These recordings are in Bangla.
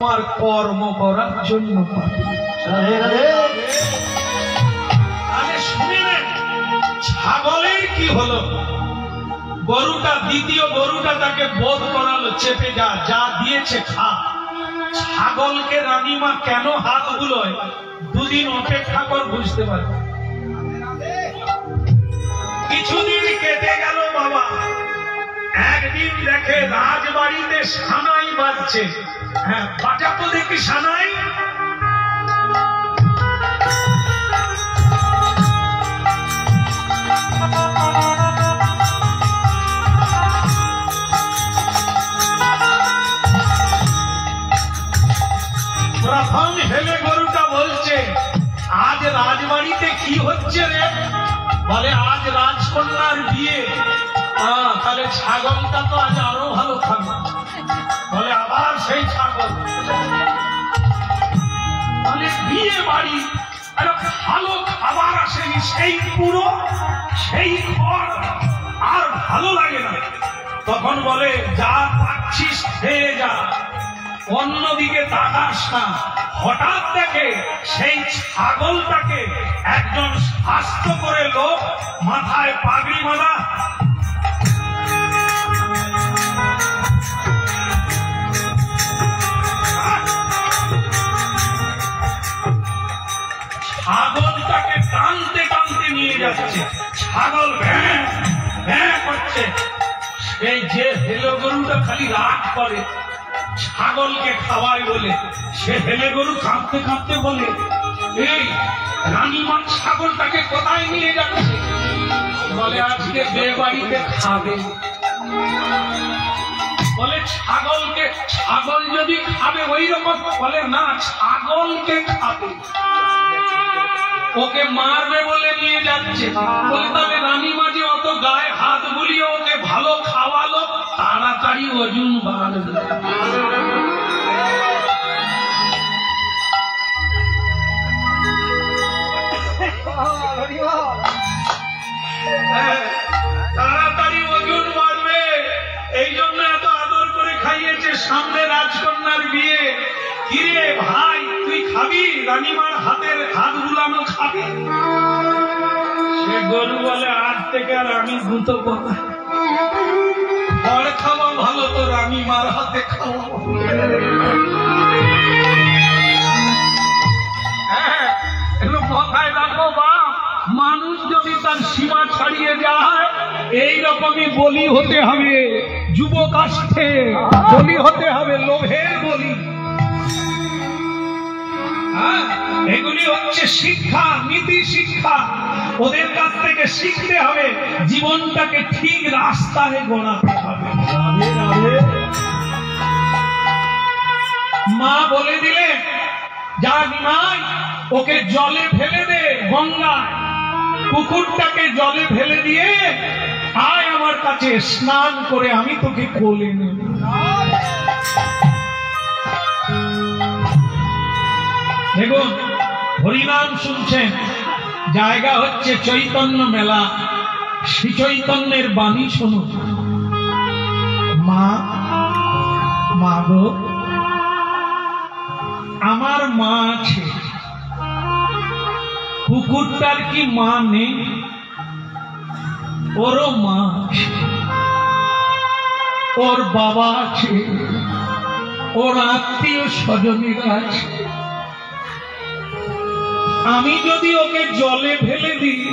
আমার কর্ম করার জন্য শুনিলেন ছাগলের কি হলো? গরুটা দ্বিতীয় গরুটা তাকে বোধ করালো, চেপে যা, যা দিয়েছে খা। ছাগলকে রানীমা কেন হাত বুলোয়? দুদিন অপেক্ষা কর, বুঝতে পারবে। কিছুদিন কেটে গেল বাবা, একদিন দেখে রাজবাড়িতে সানাই বাজছে। হ্যাঁ, বাজাতো দেখি সানাই। প্রথম হেলে গরুটা বলছে, আজ রাজবাড়িতে কি হচ্ছে রে? বলে আজ রাজকন্যার বিয়ে। তাহলে ছাগলটা তো আজ আরো ভালো থাকবে। বলে আবার সেই ছাগল। মানে বিয়ে বাড়ি, ভালো খাবার আসেনি, সেই পুরো সেই ঘর, আর ভালো লাগে না। তখন বলে যা পাচ্ছিস খেয়ে যা, অন্যদিকে তাকাস না। হঠাৎ দেখে সেই ছাগলটাকে একজন স্বাস্থ্য করে লোক, মাথায় পাগড়ি বাঁধা, ছাগলটাকে টানতে টানতে নিয়ে যাচ্ছে। ছাগল ভ্যাঁ ভ্যাঁ করছে। সেই যে হেলো গরুটা খালি রাগ করে, ছাগলকে খাওয়াই বলে, সে হেলে গরু কাঁদতে কাঁদতে বলে, এই রানীমা ছাগলটাকে কোথায় নিয়ে যাচ্ছে? বলে আজকে বিয়ে বাড়িতে খাবে। বলে ছাগলকে, ছাগল যদি খাবে ওই রকম? বলে না, ছাগলকে খাবে, ওকে মারবে বলে নিয়ে যাচ্ছে। বলে তাহলে রানীমা যে অত গায়ে হাত বুলিয়ে ওকে ভালো খাওয়ালো, তাড়াতাড়ি ওজন বাড়বে। তাড়াতাড়ি ওজন বাড়বে, এই জন্য এত আদর করে খাইয়েছে। সামনে রাজকন্যার বিয়ে। কিরে ভাই, তুই খাবি? রানীমার হাতের হাত বুলানো খাবি? সে গরু বলে আজ থেকে আর আমি দুটো কথা ঘর খাওয়া ভালো, তো রানীমার হাতে খাওয়া। হ্যাঁ, একটু মাথায় রাখো বা, মানুষ যদি তার সীমা ছাড়িয়ে যায়, এইরকমই বলি হতে হবে। যুব কাষ্ঠে বলি হতে হবে, লোভের বলি। এগুলি হচ্ছে শিক্ষা, নীতি শিক্ষা। ওদের কাছ থেকে শিখতে হবে, জীবনটাকে ঠিক রাস্তায় গড়াতে হবে। মা বলে দিলেন, যা নিমাই ওকে জলে ফেলে দে, গঙ্গায়। কুকুরটাকে জলে ফেলে দিয়ে আয় আমার কাছে, স্নান করে আমি তোকে কোলে নেব। দেখুন, হরিনাম শুনছেন, জায়গা হচ্ছে চৈতন্য মেলা। শ্রী চৈতন্যের বাণী শুনুন। মা, মা গো, আমার মা আছে। কুকুরটার কি মা নেই? ওরও মা আছে, ওর বাবা আছে, ওর আত্মীয় স্বজনীরা আছে। আমি যদি ওকে জলে ফেলে দিই,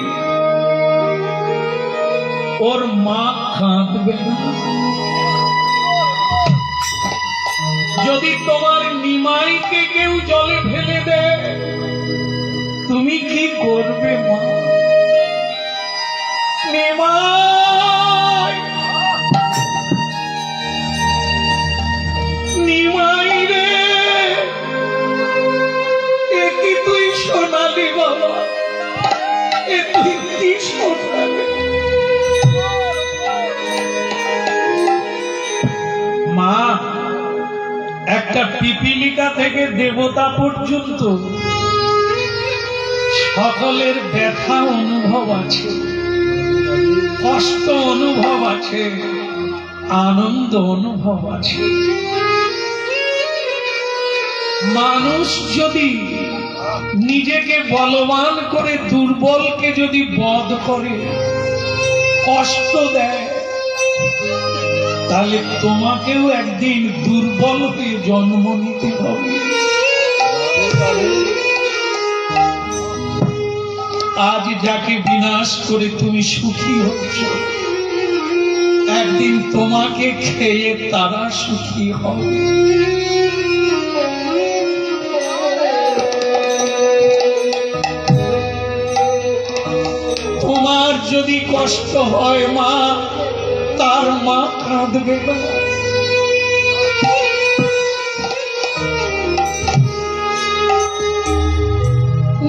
ওর মা কাঁদবে না? যদি তোমার নিমাইকে কেউ জলে ফেলে দেয়, তুমি কি করবে মা? নিমাই, নিমাই রে, এ কি তুই শোনালি বাবা? এ তুই কি শোনালি? মা, একটা পিপিলিকা থেকে দেবতা পর্যন্ত সকলের ব্যথা অনুভব আছে, কষ্ট অনুভব আছে, আনন্দ অনুভব আছে। মানুষ যদি নিজেকে বলবান করে দুর্বলকে যদি বধ করে, কষ্ট দেয়, তাহলে তোমাকেও একদিন দুর্বল হয়ে জন্ম নিতে হবে। আজ যাকে বিনাশ করে তুমি সুখী হচ্ছ, একদিন তোমাকে খেয়ে তারা সুখী হবে। তোমার যদি কষ্ট হয় মা, তার মা কাঁদবে না।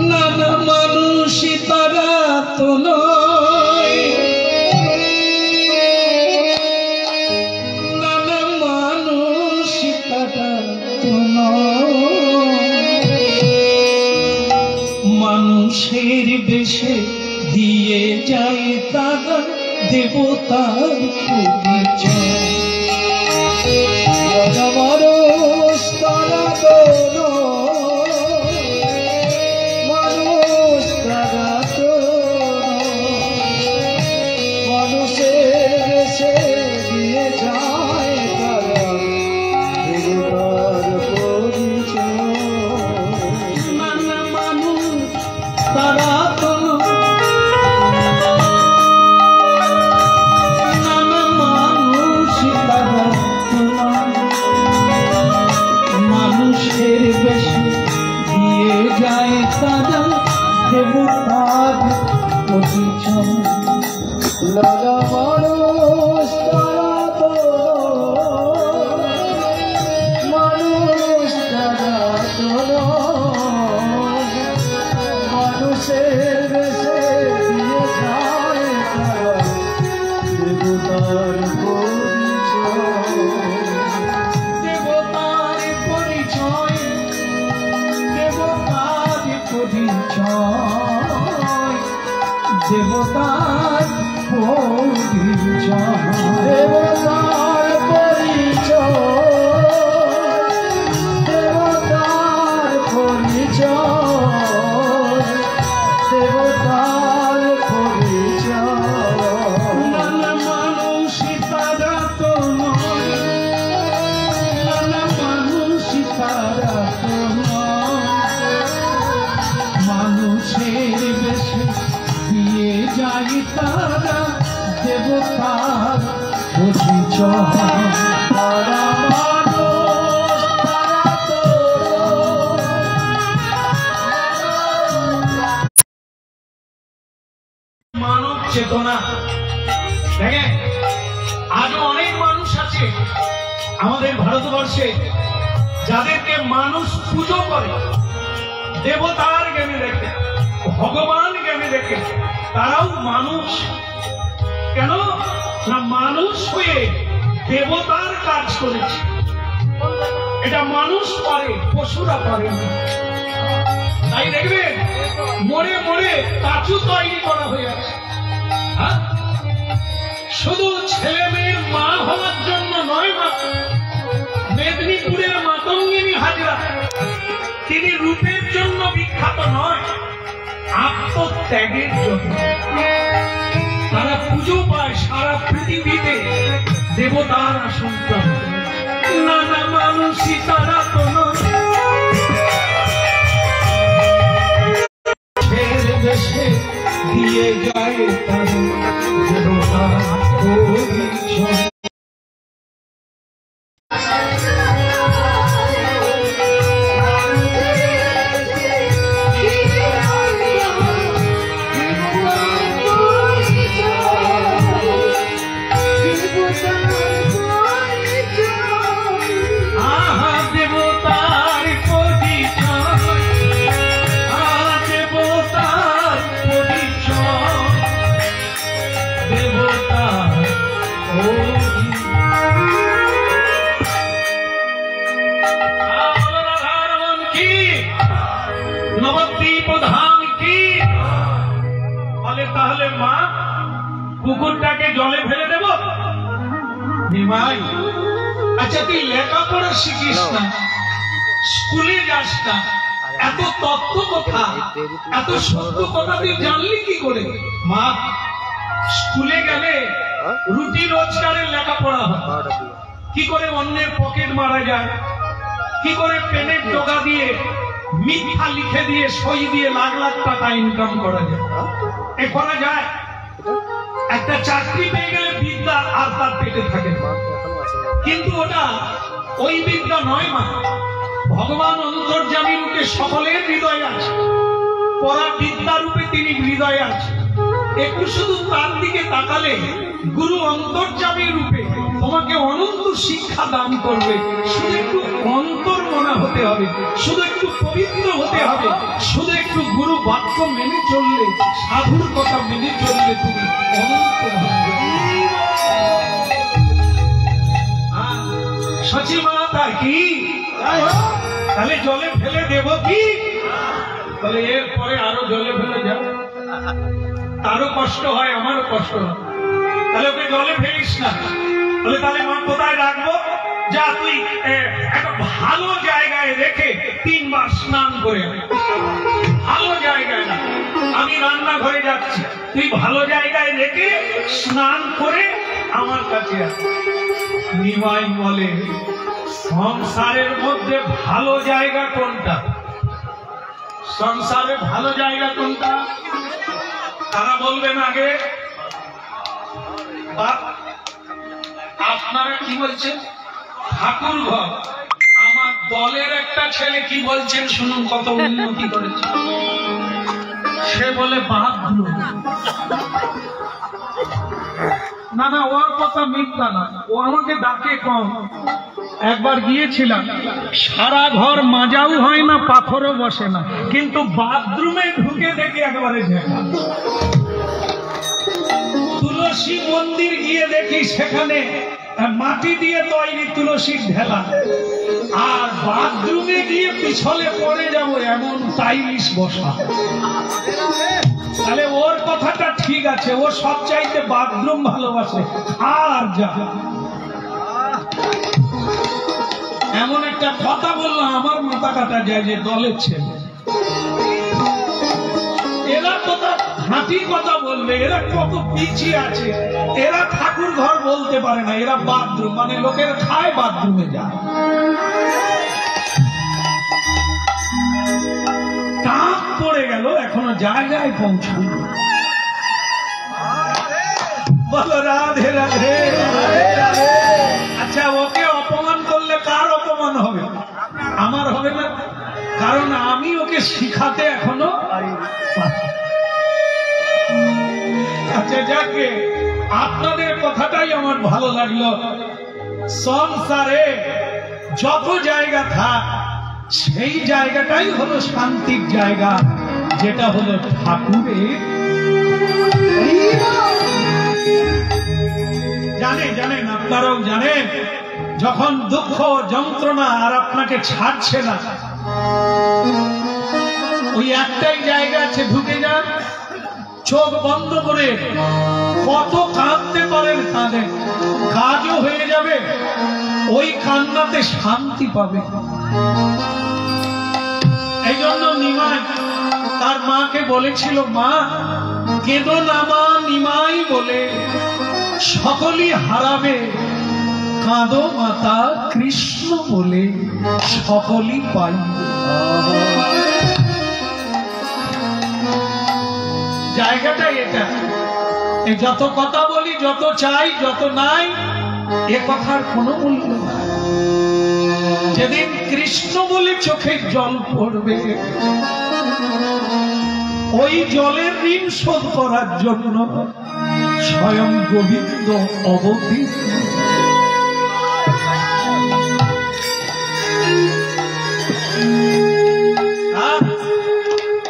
নানা মানুষই তারা তো নয়, নানা মানুষই তারা তো নয়, মানুষের বেশে দিয়ে যায় তারা দেবতার পরিচয়। মানুষ তারা তো নয়, মানুষ তারা তো নয়, মানুষের বেশে দিয়ে যায় তারা দেবতার পরিচয়। নানা মানুষ তারা তো মানুষের বেশি দিয়ে যায় তারা দেবতার পরিচয়। লালা মানুষ তারা তো মানুষ তারা তো মানুষের বেশে দিয়ে যায় তারা দেবতার দেবতার পরিচয়। দেবতার পরিচয়, দেবতার পরিচয়, দেবতার পরিচয়। নানা মানুষই তারা তো নয়, নানা মানুষই তারা তো নয়, মানুষের বেশি দিয়ে যাই তারা দেবতার পরিচয়। তারা মানুষ তারা তো মানব চেতনা। দেখেন, আজও অনেক মানুষ আছে আমাদের ভারতবর্ষে যাদেরকে মানুষ পুজো করে, দেবতার জ্ঞানে রেখে, ভগবান জ্ঞানে রেখে, তারাও মানুষ। কেন না মানুষ হয়ে দেবতার কাজ করেছে। এটা মানুষ পারে, পশুরা পারে না। তাই দেখবেন মরে মরে স্ট্যাচু তৈরি করা হয়ে আছে। শুধু ছেলে মেয়ের মা হওয়ার জন্য নয়, মা মেদিনীপুরের মাতঙ্গিনী হাজরা, তিনি রূপের জন্য বিখ্যাত নয়, আত্মত্যাগের জন্য। তারা পুজো পায় সারা পৃথিবীতে দেবতার আসন প্রাপ্ত। নানা মানুষই তারা তো দেশে দিয়ে যায় তারা দেবতার পরিচয়। তাহলে মা কুকুরটাকে জলে ফেলে দেব? নিমাই, আচ্ছা তুই লেখাপড়া শিখিস না, স্কুলে যাস না, এত তত্ত্ব কথা, এত সত্য কথা তুই জানলি কি করে? মা, স্কুলে গেলে রুটি রোজগারের লেখাপড়া হয়, কি করে অন্যের পকেট মারা যায়, কি করে পেনের টোকা দিয়ে মিথ্যা লিখে দিয়ে সই দিয়ে লাখ লাখ টাকা ইনকাম করা যায়, এ করা যায়। একটা চাকরি পেয়ে গেলে বিদ্যা আর তার পেটে থাকে, কিন্তু ওটা ওই বিদ্যা নয় মা। ভগবান অন্তর্যামী রূপে সকলের হৃদয়ে আছে, পরা বিদ্যা রূপে তিনি হৃদয়ে আছে। একটু শুধু তার দিকে তাকালে গুরু অন্তর্যামী রূপে তোমাকে অনন্ত শিক্ষা দান করবে। শুধু একটু অন্তর্মনা হতে হবে, শুধু একটু পবিত্র হতে হবে, শুধু একটু গুরু বাক্য মেনে চললে, সাধুর কথা মেনে চললে তুমি অনন্ত সচিমাতা কি তাহলে জলে ফেলে দেব কি? তাহলে এরপরে আরো জলে ফেলে যাও, তারও কষ্ট হয়, আমারও কষ্ট হয়, তাহলে ওকে জলে ফেলিস না। তাহলে মা কোথায় রাখবো? যা তুই একটা ভালো জায়গায় রেখে 3 বার স্নান করে, ভালো জায়গায় না, আমি রান্নাঘরে যাচ্ছি, তুই ভালো জায়গায় রেখে স্নান করে আমার কাছে আস। নিমাই বলে সংসারের মধ্যে ভালো জায়গা কোনটা? সংসারে ভালো জায়গা কোনটা? তারা বলবেন আগে। আপনারা কি বলছেন? ঠাকুর ঘর। আমার দলের একটা ছেলে কি বলছেন শুনুন, কত উন্নতি করেছে। সে বলে বাথরুম। না না, ওর কথা মিথ্যা না, ও আমাকে ডাকে কম। একবার গিয়েছিলাম, সারা ঘর মাজাও হয় না, পাথরও বসে না, কিন্তু বাথরুমে ঢুকে দেখে একবারে ঝেঁকা। তুলসী মন্দির গিয়ে দেখি সেখানে মাটি দিয়ে তৈরি তুলসীর ঢেলা, আর বাথরুমে গিয়ে পিছলে পড়ে যাব এমন টাইলিশ বসা। তাহলে ওর কথাটা ঠিক আছে, ও সব চাইতে বাথরুম ভালোবাসে। আর যা এমন একটা কথা বললাম আমার মাথা কাটা যায়, যে দলের ছেলে এরা কথা হাঁটি কথা বলবে, এরা কত পিছিয়ে আছে। এরা ঠাকুর ঘর বলতে পারে না, এরা বাথরুম, মানে লোকের খায় বাথরুমে যায়। টাক পড়ে গেল, এখনো জায়গায় পৌঁছাল। বলো রাধে রাধে। আচ্ছা, ওকে অপমান করলে কার অপমান হবে? আমার হবে না, কারণ আমি ওকে শিখাতে এখনো। আচ্ছা যাকে, আপনাদের কথাটাই আমার ভালো লাগলো। সংসারে যত জায়গা থাক, সেই জায়গাটাই হলো শান্তির জায়গা, যেটা হলো ঠাকুরের। জানেন আপনারাও জানেন, যখন দুঃখ যন্ত্রণা আর আপনাকে ছাড়ছে না, ওই একটাই জায়গা আছে, ঢুকে যান, চোখ বন্ধ করে কত কাঁদতে পারেন কাঁদেন, কাজও হয়ে যাবে, ওই কান্নাতে শান্তি পাবে। এই জন্য নিমাই তার মাকে বলেছিল, মা কেঁদো না মা, নিমাই বলে সকলই হারাবে, কাঁদো মাতা কৃষ্ণ বলে সকলই পাইবে। জায়গাটা এটা। যত কথা বলি, যত চাই, যত নাই, এ কথার কোনো মূল্য নাই। যেদিন কৃষ্ণ বলে চোখের জল পড়বে, ওই জলের ঋণ শোধ করার জন্য স্বয়ং গোবিন্দ অবতীর্ণ।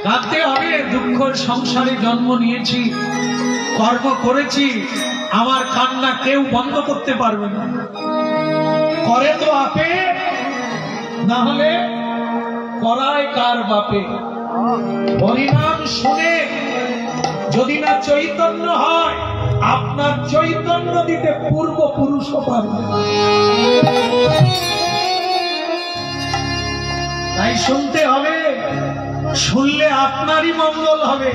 কাঁদতে হবে, দুঃখের সংসারে জন্ম নিয়েছি, কর্ম করেছি, আমার কান্না কেউ বন্ধ করতে পারবে না। করে তো আপে, না হলে করায় কার বাপে। হরিনাম শুনে যদি না চৈতন্য হয়, আপনার চৈতন্য দিতে পূর্বপুরুষও পারবে। তাই শুনতে হবে, শুনলে আপনারই মঙ্গল হবে,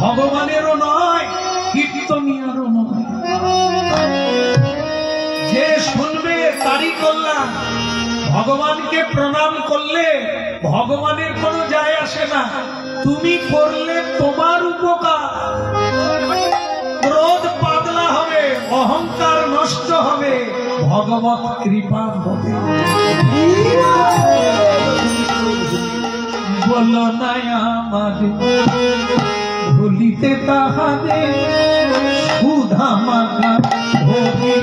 ভগবানেরও নয়, কীর্তনিয়ারও নয়। যে শুনবে তারই কল্যাণ। ভগবানকে প্রণাম করলে ভগবানের কোনো যায় আসে না, তুমি করলে তোমার উপকার। ক্রোধ পাতলা হবে, অহংকার নষ্ট হবে, ভগবত কৃপা হবে। বলো না আমাদের ভুলিতে তাহাদের সুধা মাখা ভোগী।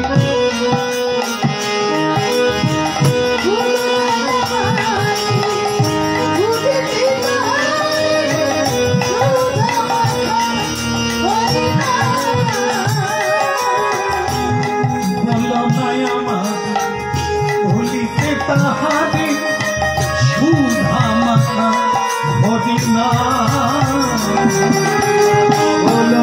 তাহাদের সুধা মাখা ভোগী না। বলো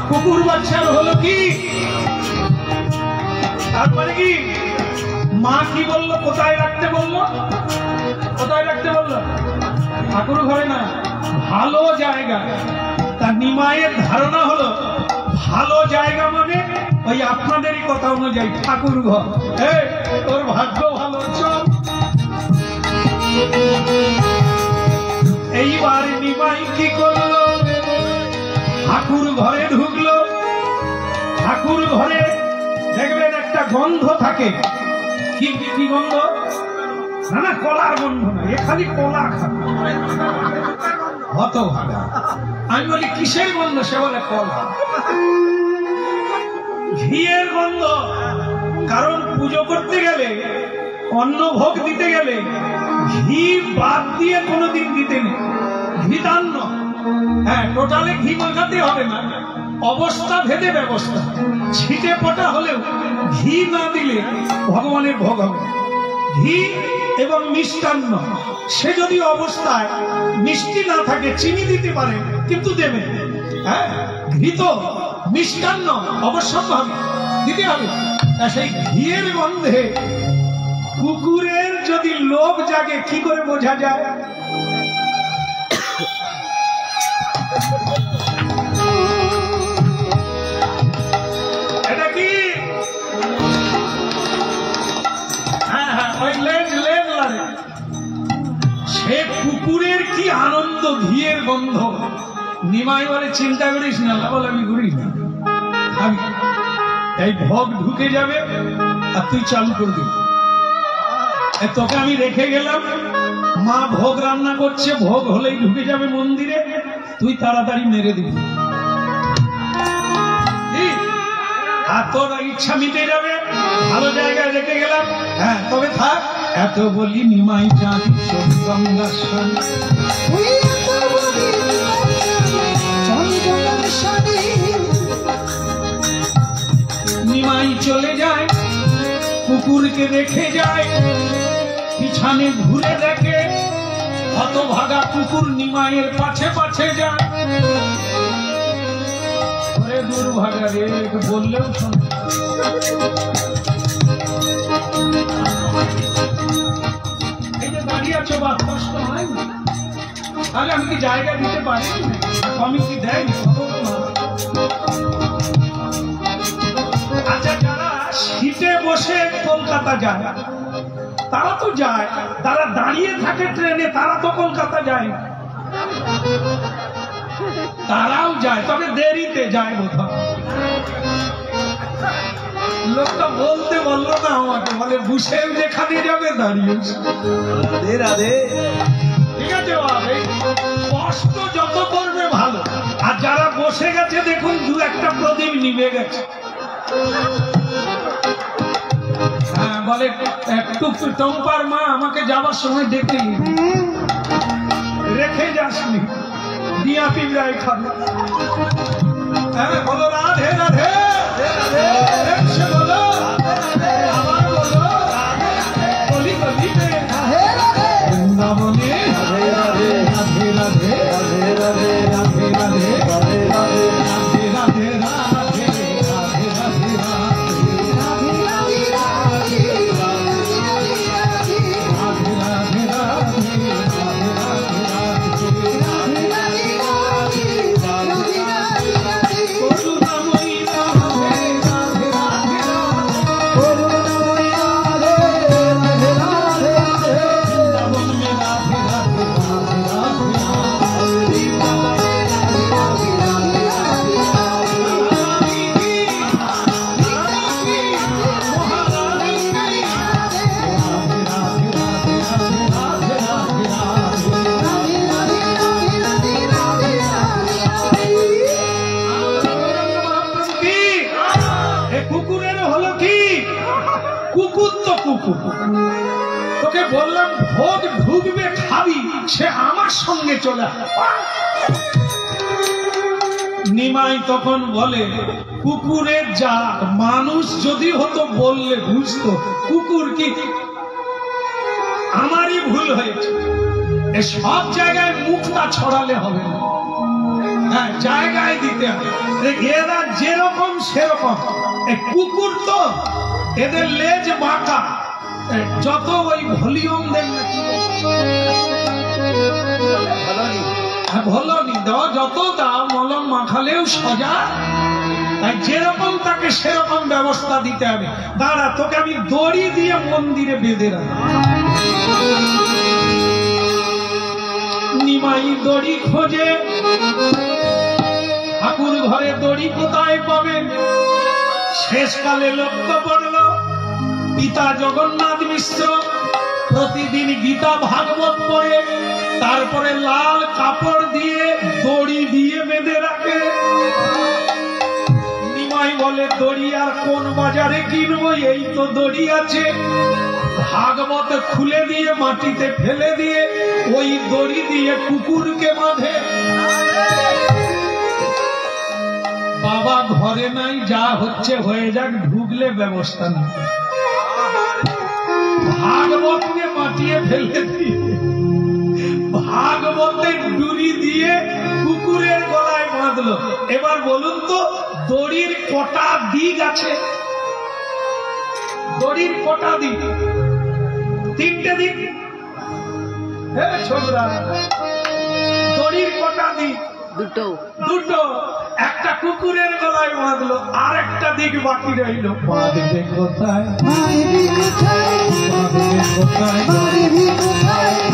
কুকুর বাচ্চার হলো কি? তারপরে কি মা কি বললো? কোথায় রাখতে বললো? কোথায় রাখতে বললো? ঠাকুর ঘরে না, ভালো জায়গা। তার নিমায়ের ধারণা হলো ভালো জায়গা মানে ওই আপনাদেরই কথা অনুযায়ী ঠাকুর ঘর। তোর ভাগ্য ভালো, চল। এইবার নিমাই কি করলো? ঠাকুর ঘরে ঢুকলো। ঠাকুর ঘরে দেখবেন একটা গন্ধ থাকে। কি গন্ধ? না না, কলার গন্ধ না, এ খালি কলা খাবে। হতভাগা। আমি বলি কিসের গন্ধ? সে বলে কলা। ঘিয়ের গন্ধ। কারণ পুজো করতে গেলে, অন্ন ভোগ দিতে গেলে ঘি বাদ দিয়ে কোনোদিন দিতে নেই। ঘি দান্ন, হ্যাঁ, টোটালে ঘি মাখাতে হবে না, অবস্থা ভেদে ব্যবস্থা। ছিটে পটা হলেও ঘি না দিলে ভগবানের ভোগ হবে। ঘি এবং মিষ্টান্ন, সে যদি অবস্থায় মিষ্টি না থাকে চিনি দিতে পারে, কিন্তু দেবে। হ্যাঁ, ঘি তো মিষ্টান্ন অবশ্যম্ভাবী দিতে হবে। সেই ঘিয়ের গন্ধে কুকুরের যদি লোভ জাগে কি করে বোঝা যায়? এটা কি পুরের কি আনন্দ, ঘিয়ের গন্ধ। নিমাই বলে চিন্তা করিস না, বলে আমি করিস না, আমি এই ভোগ ঢুকে যাবে আর তুই চালু করে দিবি। তোকে আমি রেখে গেলাম, মা ভোগ রান্না করছে, ভোগ হলেই ঢুকে যাবে মন্দিরে, তুই তাড়াতাড়ি মেরে দিবি, আর তোর ইচ্ছা মিটে যাবে। ভালো জায়গায় রেখে গেলাম, হ্যাঁ তবে থাক। এত বলি নিমাই চাঁদি গঙ্গা নিমাই চলে যায়, কুকুরকে রেখে যায়, পিছনে ঘুরে দেখে হতভাগা কুকুর নিমাইয়ের পাছে পাছে যায়। দুর্ভাগা রে, বললেও শোন। এই যে দাঁড়িয়ে আছো, বা কষ্ট হয় না? আরে আমি কি জায়গা দিতে পারি? কমিটি দেয়। আচ্ছা, যারা সিটে বসে কলকাতা যায় তারা তো যায়, তারা দাঁড়িয়ে থাকে ট্রেনে, তারা তো কলকাতা যায় না। তারাও যায়, তবে দেরিতে যায় বোধহয়। লোকটা বলতে বললো না আমাকে, বলে বুঝে যেখানে যাবে দাঁড়িয়ে। ঠিক আছে বাবা, কষ্ট যত করবে ভালো। আর যারা বসে গেছে দেখুন, দু একটা প্রদীপ নিভে গেছে। হ্যাঁ, বলে একটু টম্পার মা আমাকে যাবার সময় ডেকে রেখে যাসনি, দিয়া পিঁপড়ায় খাবে। হ্যাঁ বলো রাধে রাধে, বলো আবার বলো, বলি বলি বৃন্দাবনে রাধে রাধে রাধে রাধে রাধে রাধে রাধে রাধে রাধে রাধে রাধে তোকে বললাম ভোগ ঢুকবে খাবি, সে আমার সঙ্গে চলে। নিমাই তখন বলে কুকুরের জাত, মানুষ যদি হতো বললে বুঝতো, কুকুর কি আমারই ভুল হয়েছে। সব জায়গায় মুখটা ছড়ালে হবে না, হ্যাঁ জায়গায় দিতে হবে। এরা যেরকম সেরকম, কুকুর তো এদের লেজ বাঁকা, যত ওই ভলিউম দেন ভলনি দাও, যত দাও মলম মাখালেও সজা, তাই যেরকম তাকে সেরকম ব্যবস্থা দিতে হবে। দাঁড়া, তোকে আমি দড়ি দিয়ে মন্দিরে বেঁধে রাখি। নিমাই দড়ি খোঁজে, ঠাকুর ঘরে দড়ি কোথায় পাবেন? শেষকালে লক্ষ্য করল পিতা জগন্নাথ মিশ্র প্রতিদিন গীতা ভাগবত পড়ে, তারপরে লাল কাপড় দিয়ে দড়ি দিয়ে বেঁধে রাখে। নিমাই বলে দড়ি আর কোন বাজারে কিনবো, এই তো দড়ি আছে। ভাগবত খুলে দিয়ে মাটিতে ফেলে দিয়ে ওই দড়ি দিয়ে কুকুরকে বাঁধে। বাবা ঘরে নাই, যা হচ্ছে হয়ে যাক, ঢুকলে ব্যবস্থা নেই। ভাগবতকে মাটিয়ে ফেলে দিয়ে ভাগবতের ডুরি দিয়ে কুকুরের গলায় বাঁধলো। এবার বলুন তো, দড়ির কটা দিক আছে? দড়ির কটা দিক? তিনটে দিক। হ্যাঁ ছোকরা, দড়ির কটা দিক? দুটো। দুটো। একটা কুকুরের গলায় বাঁধলো, আর একটা দিক বাকি রইল। বাঁধবে কোথায়? বাঁধবে কোথায়? বাঁধবে কোথায়?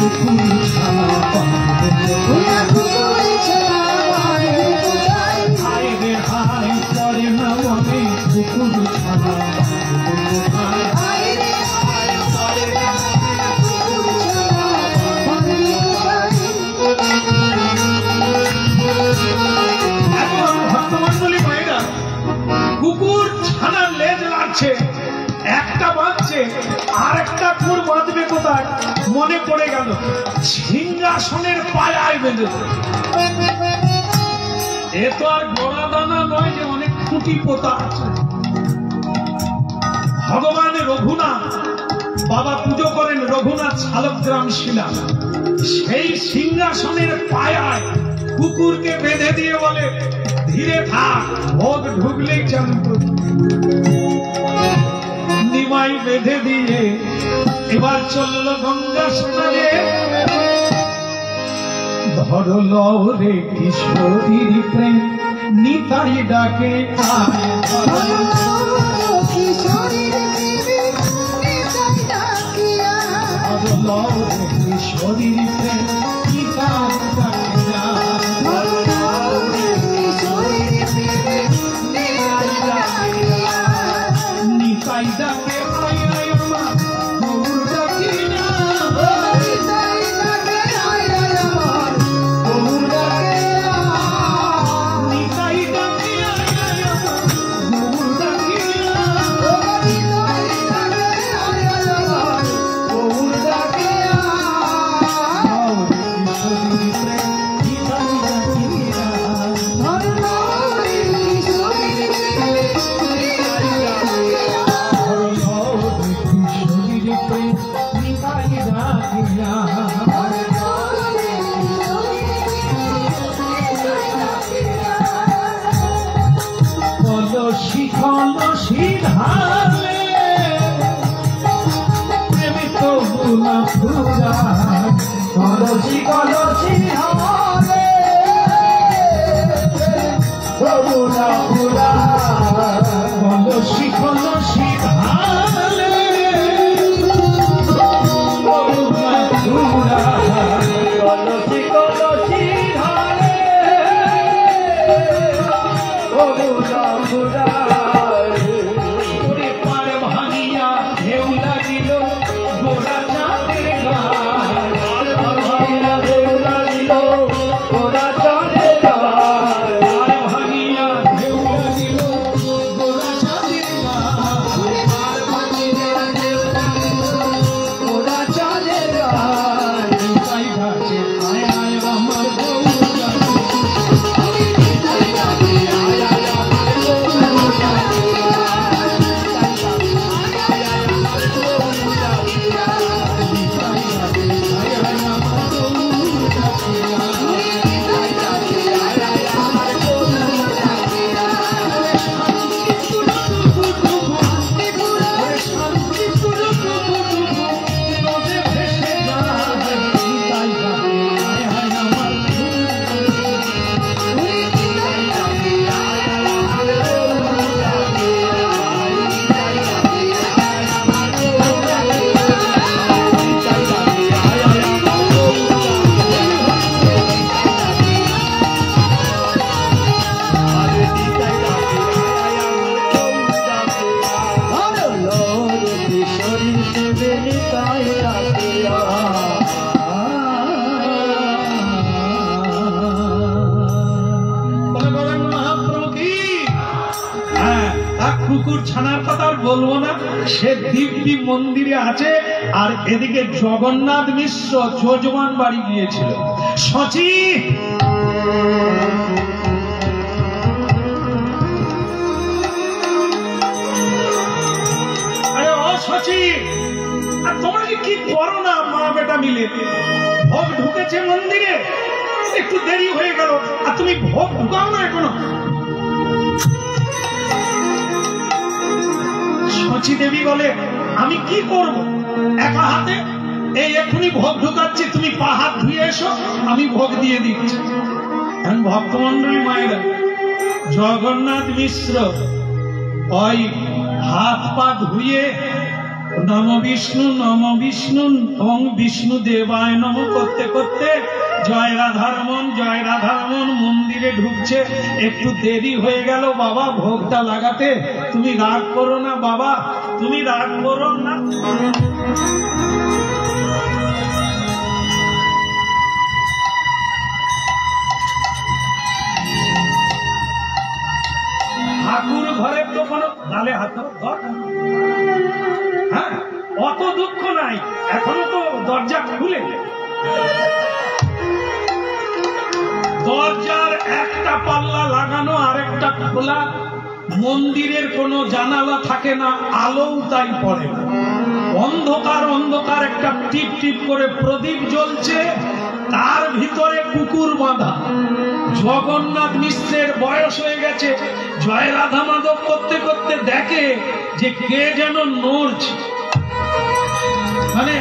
কুকুর ছানার লেজ লাগছে, একটা বাঁধছে আর একটা কুকুর বাঁধবে কোথায় মনে পড়ে গেল, সিংহাসনের পায়ায় বেঁধেছে। এ তো আর গোড়া দানা নয় যে অনেক খুঁটি পোতা আছে। ভগবান রঘুনাথ, বাবা পুজো করেন রঘুনাথ শালগ্রাম শিলা, সেই সিংহাসনের পায়ায় কুকুরকে বেঁধে দিয়ে বলে ধীরে থাক, ভোগ ঢুকলেই চালু করবে। নিমাই বেঁধে দিয়ে এবার চলল গঙ্গা স্নানে। ধরল রে কিশোরীর প্রেম নিতাই ডাকে, কিশোরীর প্রেম নিতাই ডাকে, কুকুর ছানার কথা বলবো না, সে দিব্যি মন্দিরে আছে। আর এদিকে জগন্নাথ মিশ্র যজমান বাড়ি গিয়েছিল। সচি আরে ও সচি, আর তোমরা কি করো না মা বেটা মিলে? ভোগ ঢুকেছে মন্দিরে, একটু দেরি হয়ে গেল আর তুমি ভোগ ঢুকাও না এখনো। সচি দেবী বলে আমি কি করব, একা হাতে এই এখনই ভোগ ঢুকাচ্ছি, তুমি পা হাত ধুয়ে এসো, আমি ভোগ দিয়ে দিচ্ছি। ভক্তমন্ডলী মায়েরা, জগন্নাথ মিশ্র ওই হাত পা ধুয়ে নম বিষ্ণু ওং বিষ্ণু দেবায় নম করতে করতে জয় রাধারমন মন্দিরে ঢুকছে। একটু দেরি হয়ে গেল বাবা ভোগটা লাগাতে। তুমি রাগ করো না বাবা, তুমি রাগ করো না। ঠাকুর ঘরে তো কোনো গালে হাত, হ্যাঁ অত দুঃখ নাই, এখনো তো দরজা খুলে। দরজার একটা পাল্লা লাগানো আর একটা খোলা, মন্দিরের কোনো জানালা থাকে না, আলোও তাই পড়ে না, অন্ধকার অন্ধকার একটা টিপ টিপ করে প্রদীপ জ্বলছে, তার ভিতরে কুকুর বাঁধা। জগন্নাথ মিশ্রের বয়স হয়ে গেছে, জয় রাধা মাধব করতে করতে দেখে যে কে যেন নড়ছে, মানে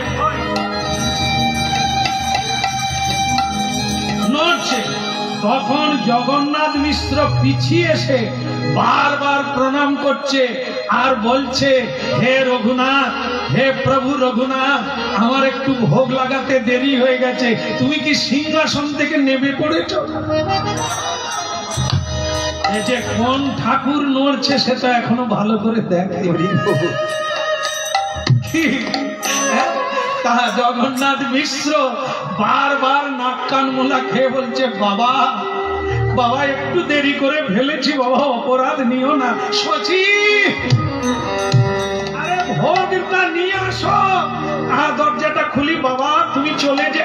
নড়ছে। তখন জগন্নাথ মিশ্র পিছিয়ে এসে বারবার প্রণাম করছে আর বলছে, হে রঘুনাথ, হে প্রভু রঘুনাথ, আমার একটু ভোগ লাগাতে দেরি হয়ে গেছে, তুমি কি সিংহাসন থেকে নেমে পড়েছ? এই যে কোন ঠাকুর নড়ছে সেটা এখনো ভালো করে দেখতে। জগন্নাথ মিশ্র বারবার নাক কান মোলা খেয়ে বলছে, বাবা বাবা একটু দেরি করে ফেলেছি, বাবা অপরাধ নিও না। সচি, আরে ভোগটা নিয়ে আসো। আর দরজাটা খুলি, বাবা তুমি চলে যা।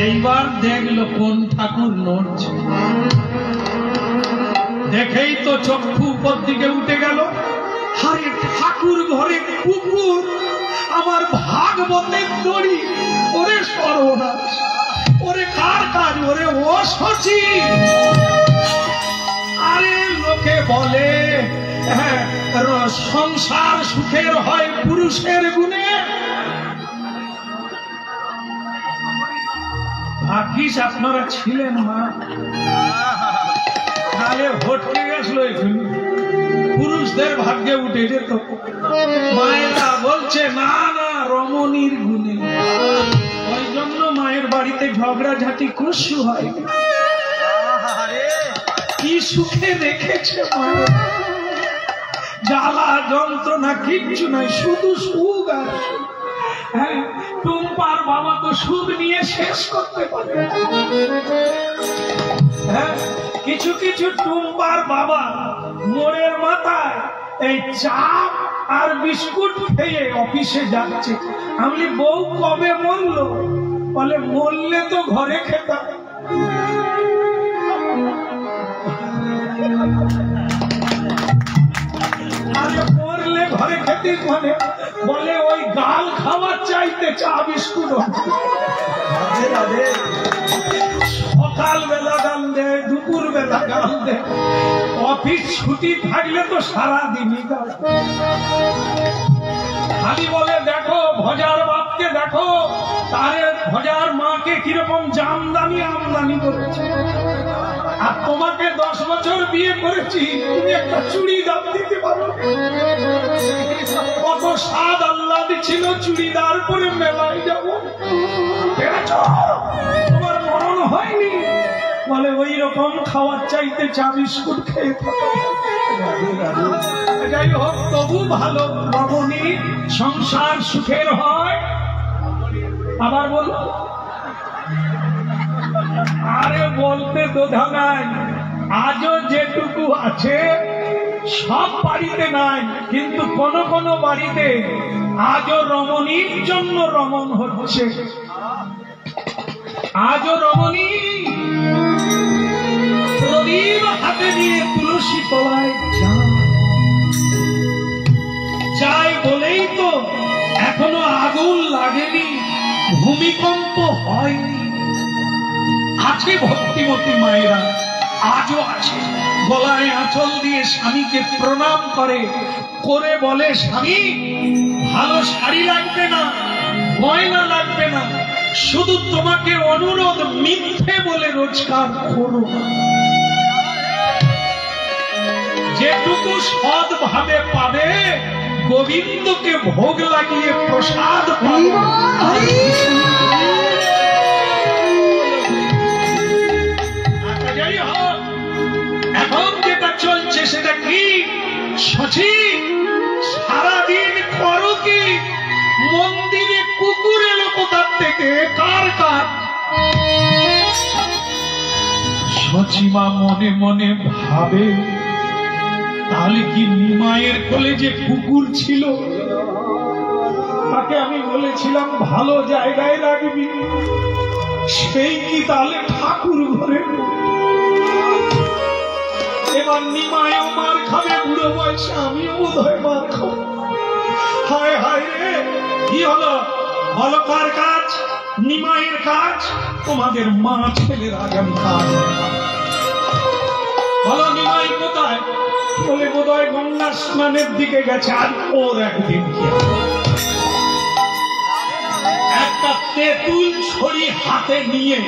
এইবার দেখলো কোন ঠাকুর নড়ছে, দেখেই তো চক্ষু উপর দিকে উঠে গেল। আরে ঠাকুর ঘরে কুকুর, আমার ভাগবতের দড়ি, ওরে সর্বনাশ, ওরে কার কাজ, ওরে ও সচি। আরে লোকে বলে সংসার সুখের হয় পুরুষের গুণে। ভাগ্যিস আপনারা ছিলেন মা, তাহলে ভটকে গেছিল এখানে, পুরুষদের ভাগ্যে উঠে যেত। মায়েরা বলছে না না, রমণীর গুণে। ওই জন্য মায়ের বাড়িতে ঝগড়াঝাটি খুশি হয়। কি সুখে রেখেছে মায়ের, জ্বালা যন্ত্রণা কিচ্ছু নাই, শুধু সুখ। আর হ্যাঁ, টুম্পার বাবা তো সুখ নিয়ে শেষ করতে পারে। হ্যাঁ, কিছু কিছু টুম্পার বাবা মোড়ের মাথায় এই চাপ আর বিস্কুট খেয়ে অফিসে যাচ্ছে। আমি বউ কবে মরলো? বলে মরলে তো ঘরে খেতাম। আরে মরলে ঘরে খেতিস মানে? বলে ওই গাল খাওয়ার চাইতে চা বিস্কুট। সকাল বেলা গাল দে, দুপুর বেলা গাল দে, অফিস ছুটি থাকলে তো সারাদিনই গাল। খালি বলে দেখো ভজার বাপকে, দেখো তারে ভজার মাকে কিরকম জামদানি আমদানি করেছে, আর তোমাকে 10 বছর বিয়ে করেছি, তুমি একটা চুড়ি দাম দিতে পারো? কত স্বাদ আহ্লাদ ছিল চুড়িদার পরে মেলায় যাবো, তোমার মরণ হয়নি? বলে ওই রকম খাওয়ার চাইতে চা বিস্কুট খেয়ে থাকো। যাই হোক, তবু ভালো, রমণী সংসার সুখের হয়। আবার বল, আরে বলতে দোধা নাই, আজও যেটুকু আছে সব বাড়িতে নাই, কিন্তু কোন কোন বাড়িতে আজও রমণীর জন্য রমণ হচ্ছে। আজও রমণী প্রদীপ হাতে নিয়ে তুলসী তলায় যায় বলেই তো এখনো আগুন লাগেনি, ভূমিকম্প হয়নি। আছে ভক্তিমতী মায়েরা, আজও আছে, গলায় আঁচল দিয়ে স্বামীকে প্রণাম করে, করে বলে স্বামী ভালো শাড়ি লাগবে না, গয়না লাগবে না, শুধু তোমাকে অনুরোধ, মিথ্যে বলে রোজগার করো। যেটুকু সৎ ভাবে পাবে গোবিন্দকে ভোগ লাগিয়ে প্রসাদ এখন যেটা চলছে সেটা কি শচী? সারাদিন করো কি? মন্দিরে কুকুর এলো কোথার থেকে? কার কার? সচিমা মনে মনে ভাবে, তাহলে কি নিমাইয়ের কোলে যে কুকুর ছিল তাকে আমি বলেছিলাম ভালো জায়গায় রাখবি, সেই কি তাহলে ঠাকুর ঘরে? এবার নিমাইও মার খাবে, বুড়ো বয়সে আমিও বোধহয় মার খাবো। হায় হায় রে, কি হলো বলো? কার কাজ? নিমাইয়ের কাজ? তোমাদের মা ছেলের আগামী কাজ। বলো নিমাই কোথায়? বলে বোধহয় গঙ্গা স্নানের দিকে গেছে। আর ওর একদিন কি একটা তেঁতুল ছড়ি হাতে নিয়ে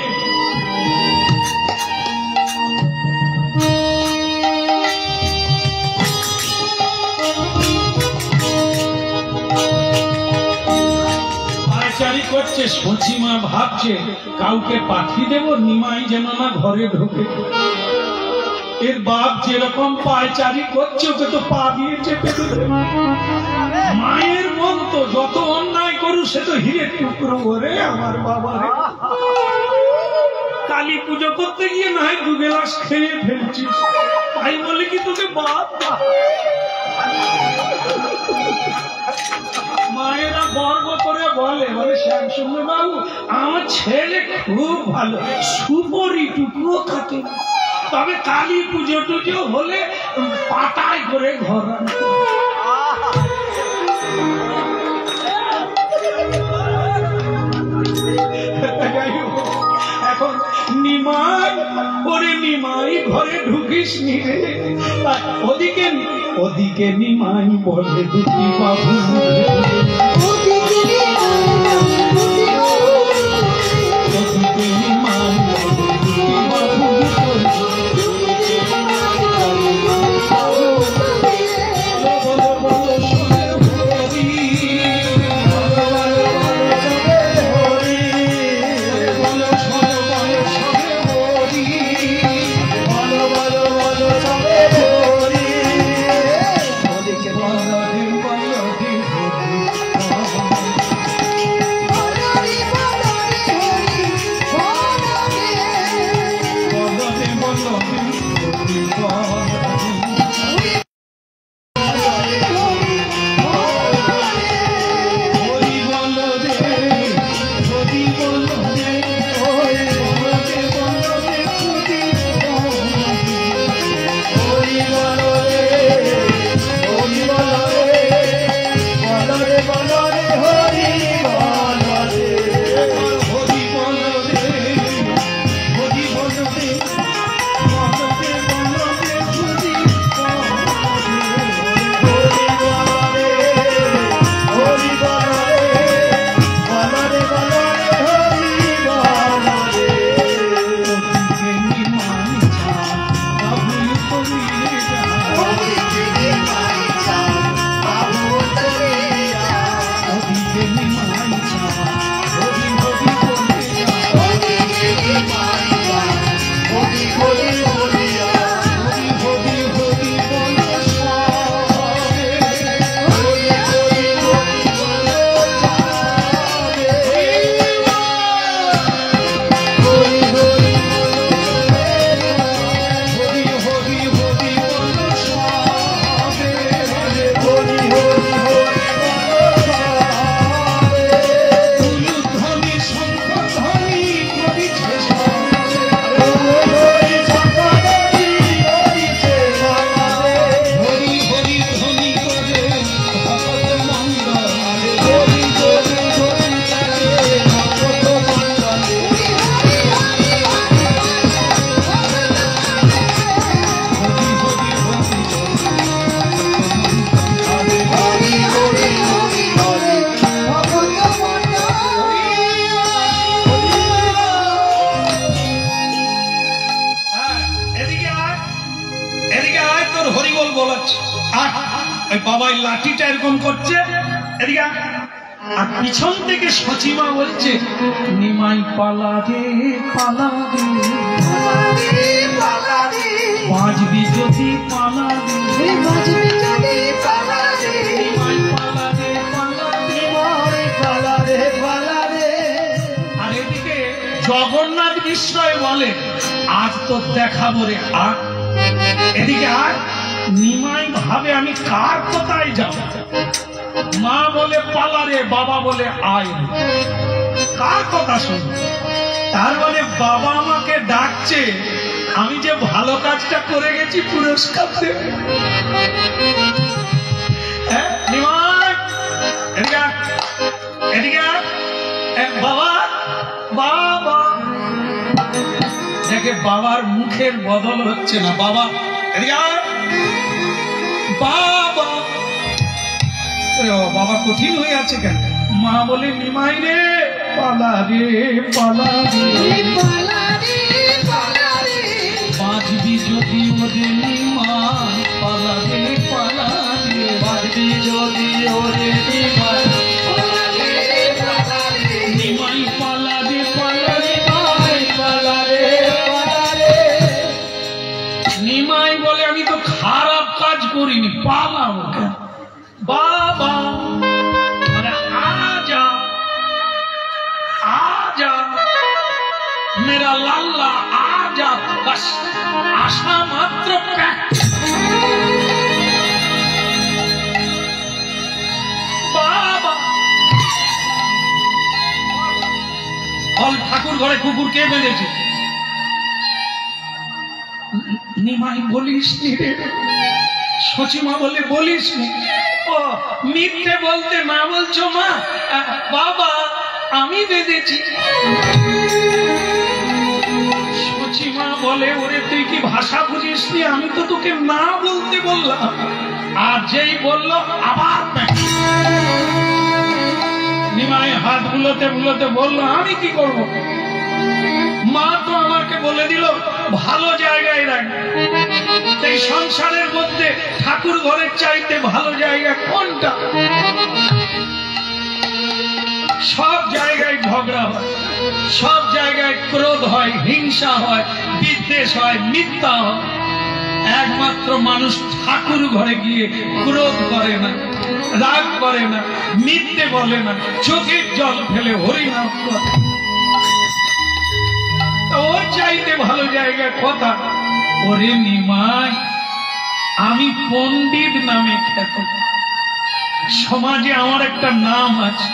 পায়চারি করছে। সচিমা ভাবছে কাউকে পাঠিয়ে দেব, নিমাই যেন না ঘরে ঢোকে। এর বাপ যেরকম পায়চারি করছে ওকে তো পা দিয়ে চেপে দেবে। মায়ের মন তো যত অন্যায় করু সে তো হিরে টুকরো করে। আমার বাবারে, কালী পুজো করতে গিয়ে না হয় 2 গ্লাস খেয়ে ফেলছিস, তাই বলে কি তোকে বাপ? মায়েরা গর্ব করে বলে, বলে শ্যামসুন্দর বাবু আমার ছেলে খুব ভালো, সুপরি টুকুও খাতে, তবে কালী পুজো টুজো হলে পাটায় করে ঘর আনতে। এখন নিমাই, ওরে নিমাই ঘরে ঢুকিস নি রে। ওদিকে ওদিকে নিমাই বলে দুটি বাবু, ওদিকে নিমাই বলে দুটি বাবু, লাঠিটা এরকম করছে, এদিকে আর পিছন থেকে সচিমা বলছে নিমাই পালা রে পালা রে, বাজবি যদি পালা রে, বাজবি যদি পালা রে, নিমাই পালা রে পালা রে, পালা রে পালা রে। আর এদিকে জগন্নাথ বিস্ময় বলে আজ তো দেখাবো রে আর। এদিকে আর নিমাই ভাবে আমি কার কোথায় যাব, মা বলে পালা রে, বাবা বলে আয়, কার কথা শুনবো? তার মানে বাবা আমাকে ডাকছে, আমি যে ভালো কাজটা করে গেছি পুরস্কার দেবে। নিমাই এদিকে এদিকে বাবা বাবা, দেখে বাবার মুখের বদল হচ্ছে না। বাবা এদিকে বাবা, বাবা কঠিন হয়ে আছে কেন? মা বলে নিমাই রে পালা রে পালা রে, বাজবি যদি ওরে নিমাই পালা রে পালা রে, বাজবি যদি ওরে নিমাই পালা রে পালা রে, নিমাই পালা রে পালা রে, পালা রে পালা রে। নিমাই বলে আমি তো খারাপ কাজ করিনি, পালাবো কেন? बाबा आजा आजा मेरा लाला आजा, बस आशा मात्र बाबा। फल ठाकुर घरे कुकुर के बेঁধেছে? নিমাই বলিস নি রে, সচিমা বলে বলিস নি। ও মিথ্যে বলতে না বলছো মা? বাবা আমি বেঁধেছি। সচিমা বলে ওরে তুই কি ভাষা বুঝিস নি? আমি তো তোকে না বলতে বললাম। আর যেই বললো আবার নিমাই হাত বুলোতে বুলোতে বললো আমি কি করবো? মা তো আমাকে বলে দিল ভালো জায়গায় রাখবে। এই সংসারের মধ্যে ঠাকুর ঘরের চাইতে ভালো জায়গা কোনটা? সব জায়গায় ঝগড়া হয়, সব জায়গায় ক্রোধ হয়, হিংসা হয়, বিদ্বেষ হয়, মিথ্যা হয়। একমাত্র মানুষ ঠাকুর ঘরে গিয়ে ক্রোধ করে না, রাগ করে না, মিথ্যে বলে না, চোখের জল ফেলে হরিনাম করে। ওর চাইতে ভালো জায়গা কথা? ওরে নিমাই আমি পণ্ডিত নামে খ্যাত, সমাজে আমার একটা নাম আছে,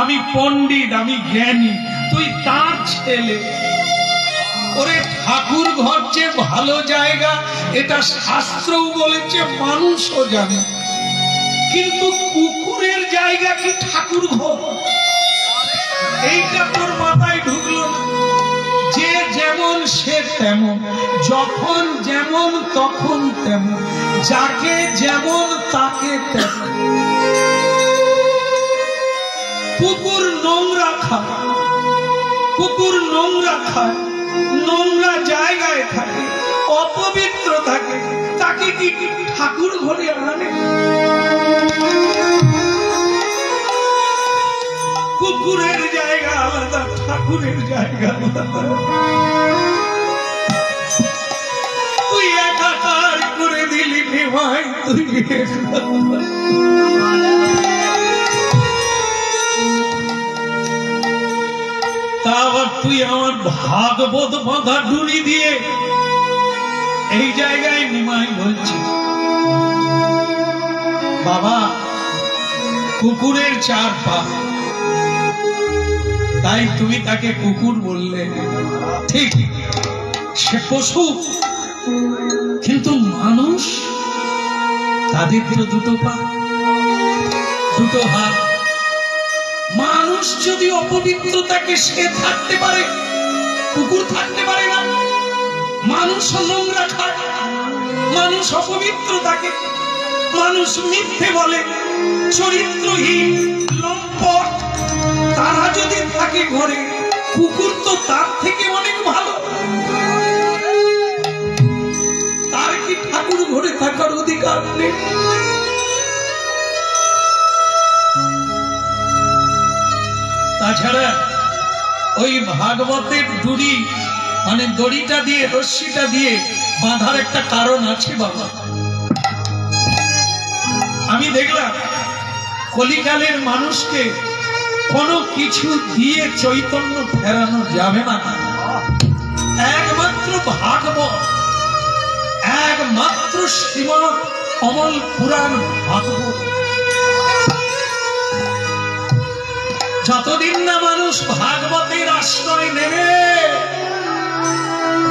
আমি পণ্ডিত, আমি জ্ঞানী, তুই তার ছেলে। ওরে ঠাকুর ঘর যে ভালো জায়গা এটা শাস্ত্রও বলেছে, মানুষও জানে, কিন্তু কুকুরের জায়গা কি ঠাকুর ঘর? এইটা তোর মাথায় ঢুকলো না। যে যেমন সে তেমন, যখন যেমন তখন তেমন, যাকে যেমন তাকে তেমন। কুকুর নোংরা খায়, কুকুর নোংরা খায়, নোংরা জায়গায় থাকে, অপবিত্র থাকে, তাকে কি ঠাকুর ঘরে আনে? কুকুরের জায়গা আলাদা, ঠাকুরের জায়গা আলাদা। তুই একাকার করে দিলি নিমাই, তুই তা আবার তুই আমার ভাগবত বাঁধা ডুরি দিয়ে এই জায়গায় নিমাই বলছি বাবা কুকুরের চার পা, তাই তুমি তাকে কুকুর বললে। ঠিক, সে পশু, কিন্তু মানুষ, তাদের দুটো পা, দুটো হাত। মানুষ যদি অপবিত্র থাকে সে থাকতে পারে, কুকুর থাকতে পারে না। মানুষ নোংরা খায়, মানুষ অপবিত্র থাকে, মানুষ মিথ্যে বলে, চরিত্রহীন, লম্পট, তারা যদি থাকে ঘরে, কুকুর তো তার থেকে অনেক ভালো। তার কি ঠাকুর ঘরে থাকার অধিকার নেই? তাছাড়া ওই ভাগবতের দড়ি মানে দড়িটা দিয়ে রশ্মিটা দিয়ে বাঁধার একটা কারণ আছে বাবা। আমি দেখলাম কলিকালের মানুষকে কোনো কিছু দিয়ে চৈতন্য ফেরানো যাবে না, একমাত্র ভাগবত, একমাত্র শ্রীমৎ অমল পুরাণ ভাগবত। যতদিন না মানুষ ভাগবতের আশ্রয় নেবে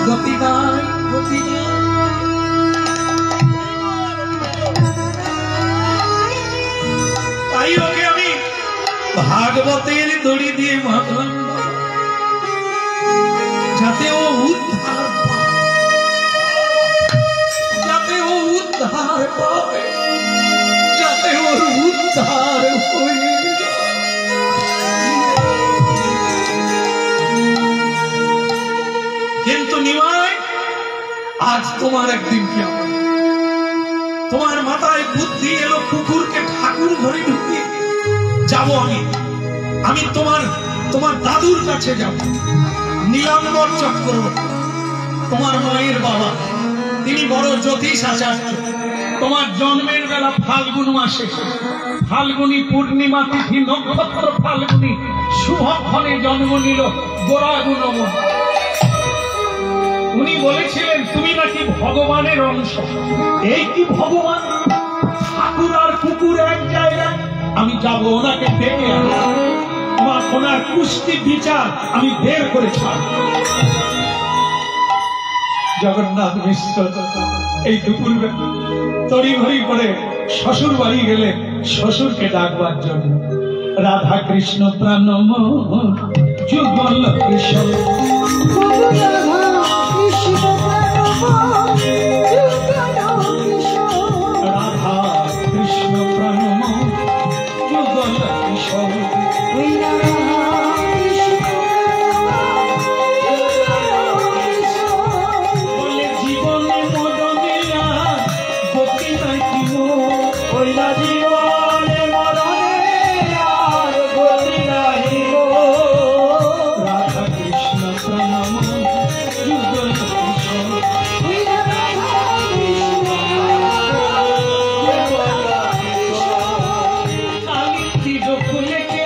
গতি নাই, গতি নাই। তাই ওকে আমি ভাগবতের দড়ি দিয়ে বাঁধলাম যাতে ও উদ্ধার পায়, যাতে ও উদ্ধার পায়, যাতে ওর উদ্ধার হয়ে। কিন্তু নিমাই আজ তোমার একদিন কি হবে? তোমার মাথায় বুদ্ধি এলো কুকুরকে ঠাকুর ঘরে ঢুকিয়ে যাব। আমি তোমার দাদুর কাছে যাব, নীলাম্বর চক্রবর্তী, তোমার মায়ের বাবা, তিনি বড় জ্যোতিষ আচার্য। তোমার জন্মের বেলা ফাল্গুন মাসে, ফাল্গুনী পূর্ণিমা তিথি, নক্ষত্র ফাল্গুনী, শুভক্ষণে জন্ম নিল গোরাগুণমন। উনি বলেছিলেন তুমি নাকি ভগবানের অংশ। এই কি ভগবান? ঠাকুর আর কুকুর এক জায়গায়। আমি যাবো ওনাকে ডেকে ওনার কুষ্টি বিচার আমি বের করে ছাড়ব। জগন্নাথ মিশ্র এই দুপুর তড়িঘড়ি করে শ্বশুর বাড়ি গেলে শ্বশুরকে ডাকবার জন্য। রাধা কৃষ্ণ প্রাণ যুগল কৃষ্ণ, রাধা কৃষ্ণ প্রাণ যুগল কৃষ্ণ, বলে জীবনে মরণিয়া গতি নাকি ওইলা জীবনে মরণে আর গতি নাহি গো। রাধা কৃষ্ণ প্রণাম যুগল কৃষ্ণ, কালী তীর খুলে কে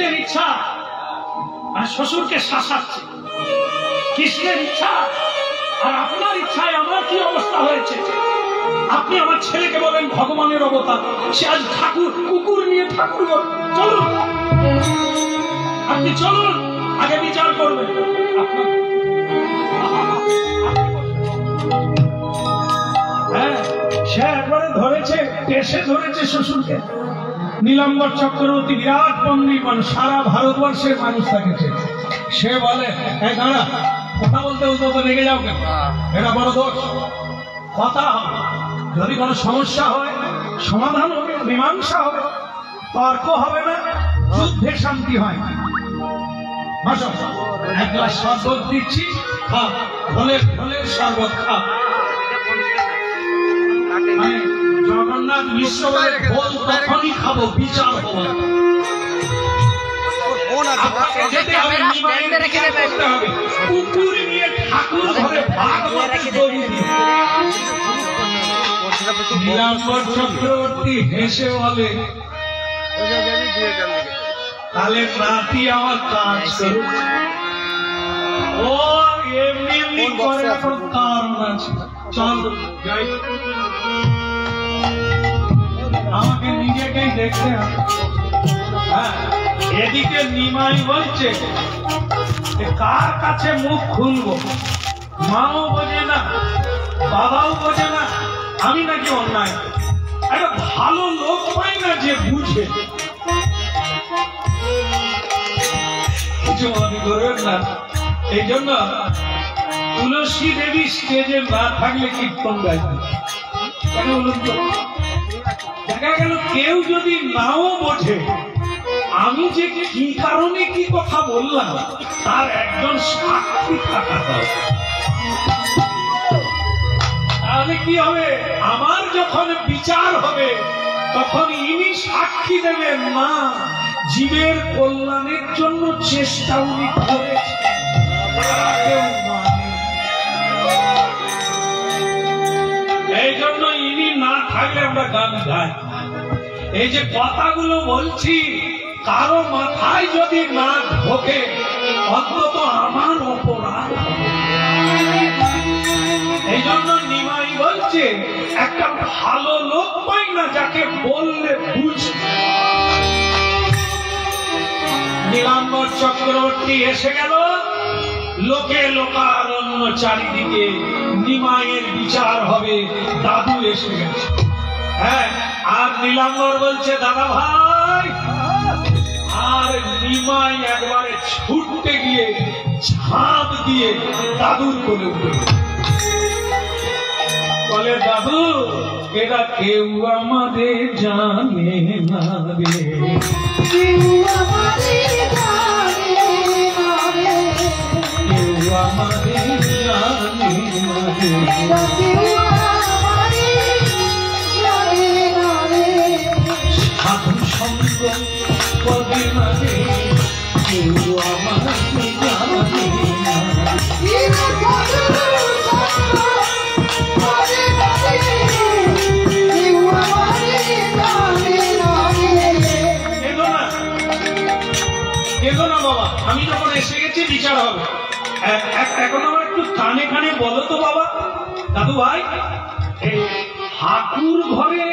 কৃষ্ণের ইচ্ছা আর শ্বশুরকে শাসাচ্ছে, কৃষ্ণের ইচ্ছা আর আপনার ইচ্ছায় আমার কি অবস্থা হয়েছে। আপনি আমার ছেলেকে বলেন ভগবানের অবতার, সে আজ ঠাকুর, কুকুর নিয়ে ঠাকুর। চলুন, আপনি চলুন, আগে বিচার করবেন। হ্যাঁ, সে একবারে ধরেছে, টেসে ধরেছে শ্বশুরকে। নীলাম্বর চক্রবর্তী বিরাট পণ্ডিত মানুষ, সারা ভারতবর্ষের মানুষ থাকেছে। সে বলে, দাঁড়া, কথা বলতে বলতে রেগে যাও কেন? এটা বড় দোষ। কথা হবে, যদি কোনো সমস্যা হয় সমাধান হবে, মীমাংসা হবে, তর্ক হবে না, যুদ্ধে শান্তি হয়। এক গ্লাস শরবত দিচ্ছি, খা, ঘোলের শরবত খা। জগন্নাথ মিশ্র বলে, বল তখনই খাবো, বিচার হবে। কুকুর নিয়ে ঠাকুর ঘরে নীলাম্বর চক্রবর্তী হেসে বলে, তাহলে নাতি আমার কাজ করুক। ও এমনি এমনি করে, এখন কারণ আছে। চল যাই, আমাকে নিজেকেই দেখতে হবে। হ্যাঁ, এদিকে নিমাই বলছে, কার কাছে মুখ খুলবো? মাও বোঝে না, বাবাও বোঝে না, আমি নাকি অন্যায়। একটা ভালো লোক পাই না যে বুঝে। কিছু মনে করবেন না, এই জন্য তুলসী দেবী স্টেজে না থাকলে কীর্তন গাইতেন। কেন বলুন তো? দেখা গেল কেউ যদি নাও বোঝে আমি যে কি কারণে কি কথা বললাম, তার একজন সাক্ষী থাকা দরকার। তাহলে কি হবে? আমার যখন বিচার হবে তখন ইনি সাক্ষী দেবেন, না জীবের কল্যাণের জন্য চেষ্টা উনি করেছেন। এই জন্য ইনি না থাকলে আমরা গান গাই। এই যে কথাগুলো বলছি, কারো মাথায় যদি না ঢোকে, অন্তত আমার অপরাধ। এই জন্য নিমাই বলছে, একটা ভালো লোক পাই না যাকে বললে বুঝবে। নীলাম্বর চক্রবর্তী এসে গেল, লোকে লোকারণ্য চারিদিকে, নিমাইয়ের বিচার হবে। দাদু এসে গেছে। হ্যাঁ, আর নীলাম্বর বলছে, দাদা ভাই। আর নিমাই একবারে ছুটতে গিয়ে ঝাঁপ দিয়ে দাদুর কোলে উঠে বলে, দাদু এরা কেউ আমাদের জানে না রে, কেউ আমাদের জানে না রে, কেউ আমাদের জানে না রে, কেউ আমাদের জানে না রে, সাধু সঙ্গ করে না রে, কেউ আমাদের জানে না। বাবা, আমি যখন এসে গেছি বিচার হবে। এখন আমার একটু কানে কানে বলো তো বাবা। দাদু ভাই, ঠাকুর ঘরে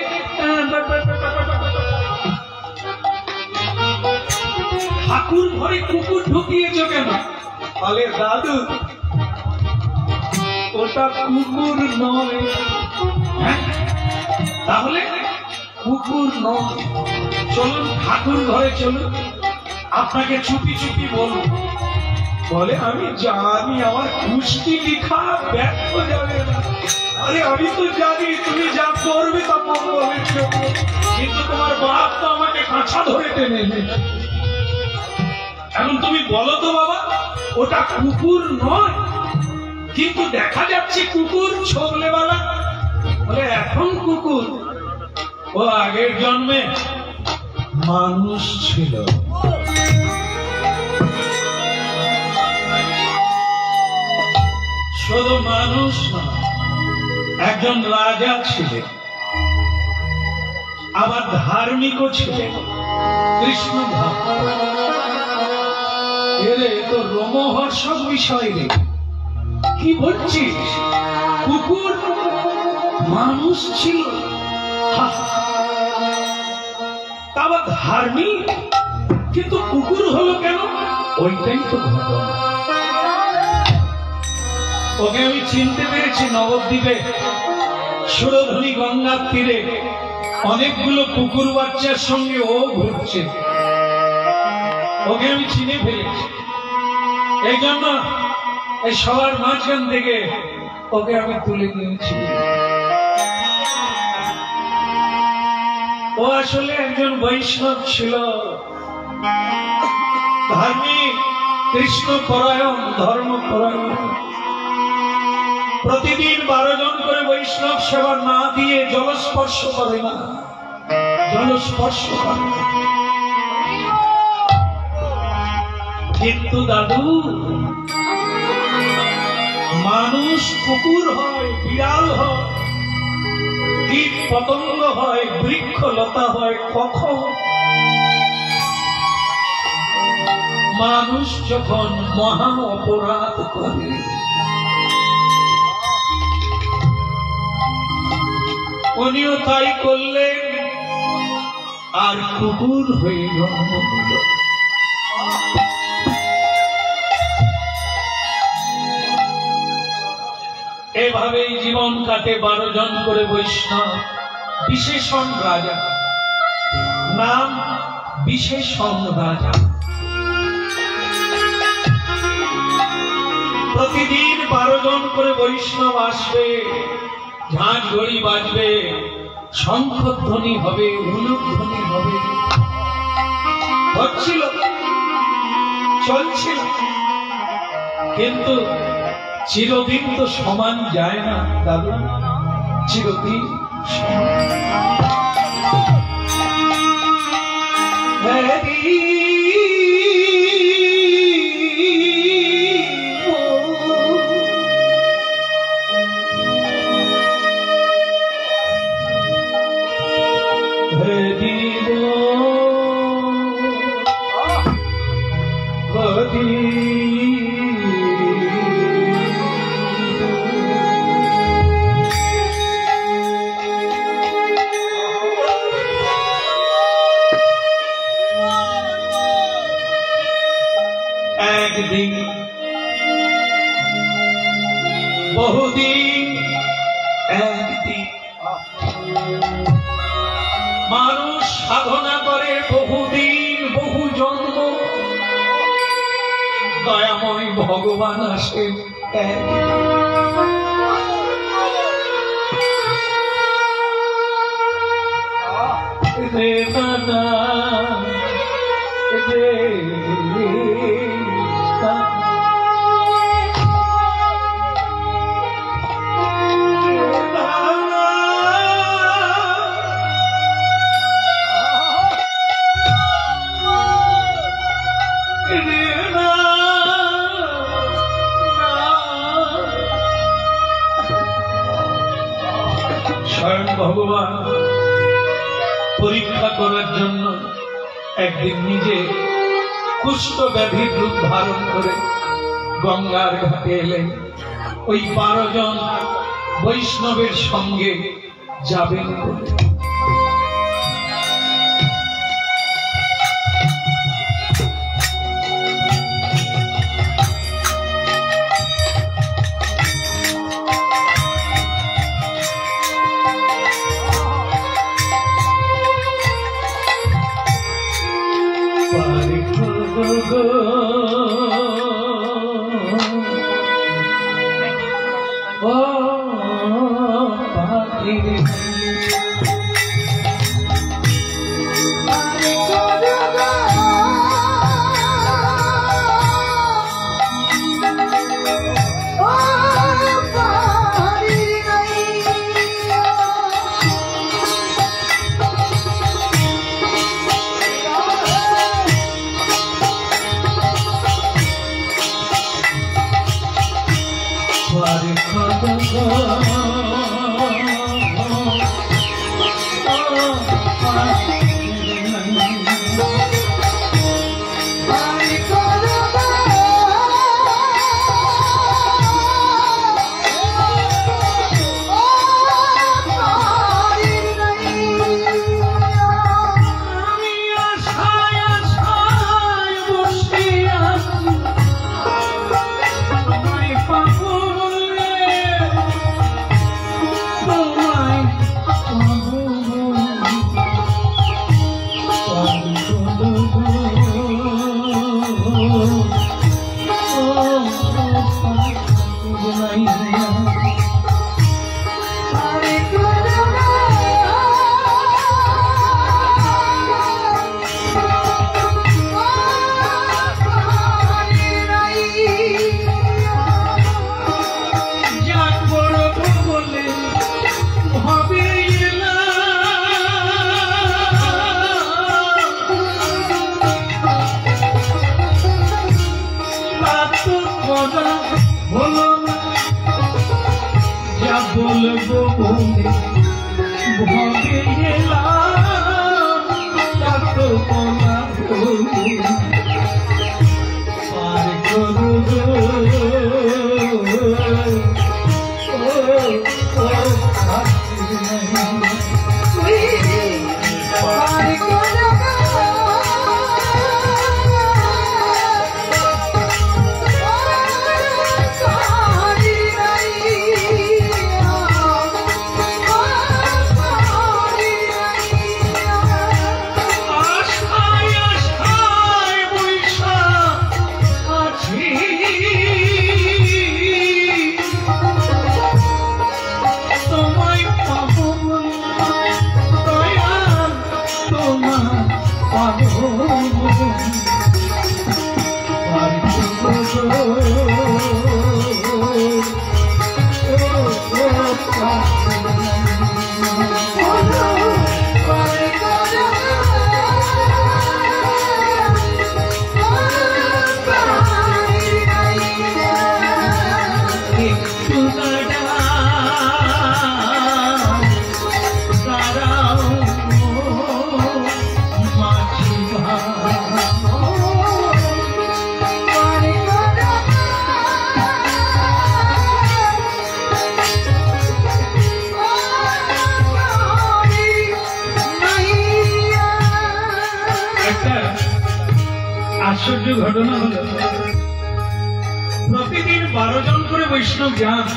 ঠাকুর ঘরে কুকুর ঢুকিয়েছ কেন? বলে, দাদু ওটা কুকুর নয়। তাহলে কুকুর নয়, চলুন ঠাকুর ঘরে চলুন, আপনাকে চুপি চুপি বলবো। বলে, আমি জানি আমার কুষ্টি লিখা ব্যর্থ যাবে না। আরে আমি তো জানি তুমি যা করবে তা মঙ্গলের জন্য, কিন্তু তোমার বাপ তো আমাকে কাঁচা ধরে টেনে এনেছে। এখন তুমি বলো তো বাবা, ওটা কুকুর নয়, কিন্তু দেখা যাচ্ছে কুকুর ছোবলেওয়ালা। বলে, এখন কুকুর, ও আগের জন্মে মানুষ ছিল। শুধু মানুষ না, একজন রাজা ছিলেন, আবার ধার্মিকও ছিলেন, কৃষ্ণ ভক্ত। তো রোমহর্ষক বিষয় রে। কি বলছিস? কুকুর মানুষ ছিল, আবার ধার্মিক, কিন্তু কুকুর হলো কেন? ওইটাই তো ঘটনা। ওকে আমি চিনতে পেরেছি নবদ্বীপে সুরধনী গঙ্গার তীরে অনেকগুলো কুকুর বাচ্চার সঙ্গে ও ঘুরছে। ওকে আমি চিনে ফেলেছি, এই জন্য এই সবার মাঝখান থেকে ওকে আমি তুলে নিয়েছি। ও আসলে একজন বৈষ্ণব ছিল, ধার্মিক, কৃষ্ণ পরায়ণ, ধর্ম পরায়ণ। প্রতিদিন 12 জন করে বৈষ্ণব সেবা না দিয়ে জলস্পর্শ করে না, জলস্পর্শ করে না। কিন্তু দাদু, মানুষ কুকুর হয়, বিড়াল হয়, কীট পতঙ্গ হয়, বৃক্ষ লতা হয়, কখন মানুষ যখন মহা অপরাধ করে। উনিও তাই করলেন, আর কুকুর হয়ে জন্ম নিল। এভাবেই জীবন কাটে 12 জন করে বৈষ্ণব। বিশেষণ রাজা, নাম বিশেষণ রাজা। প্রতিদিন 12 জন করে বৈষ্ণব আসবে, ঝাঁঝ ঘড়ি বাজবে, শঙ্খধ্বনি হবে, উলুধ্বনি হবে। হচ্ছিল, চলছিল, কিন্তু চিরদিন তো সমান যায় না দাদু, চিরদিন একদিন, বহুদিন, একদিন মানুষ সাধনা করে বহুদিন, বহু জন্ম। দয়াময় ভগবান আসেন রে নানা রে। স্বয়ং ভগবান পরীক্ষা করার জন্য একদিন নিজে কুষ্ঠ ব্যাধির রূপ ধারণ করে গঙ্গার ঘাটে এলেন। ওই 12 জন বৈষ্ণবের সঙ্গে যাবেন বলে। বলবো বলে ভাবে এলাম কত বলা বলে পার করো গো আশ্চর্য ঘটনা হলো প্রতিদিন 12 জন করে বৈষ্ণব যান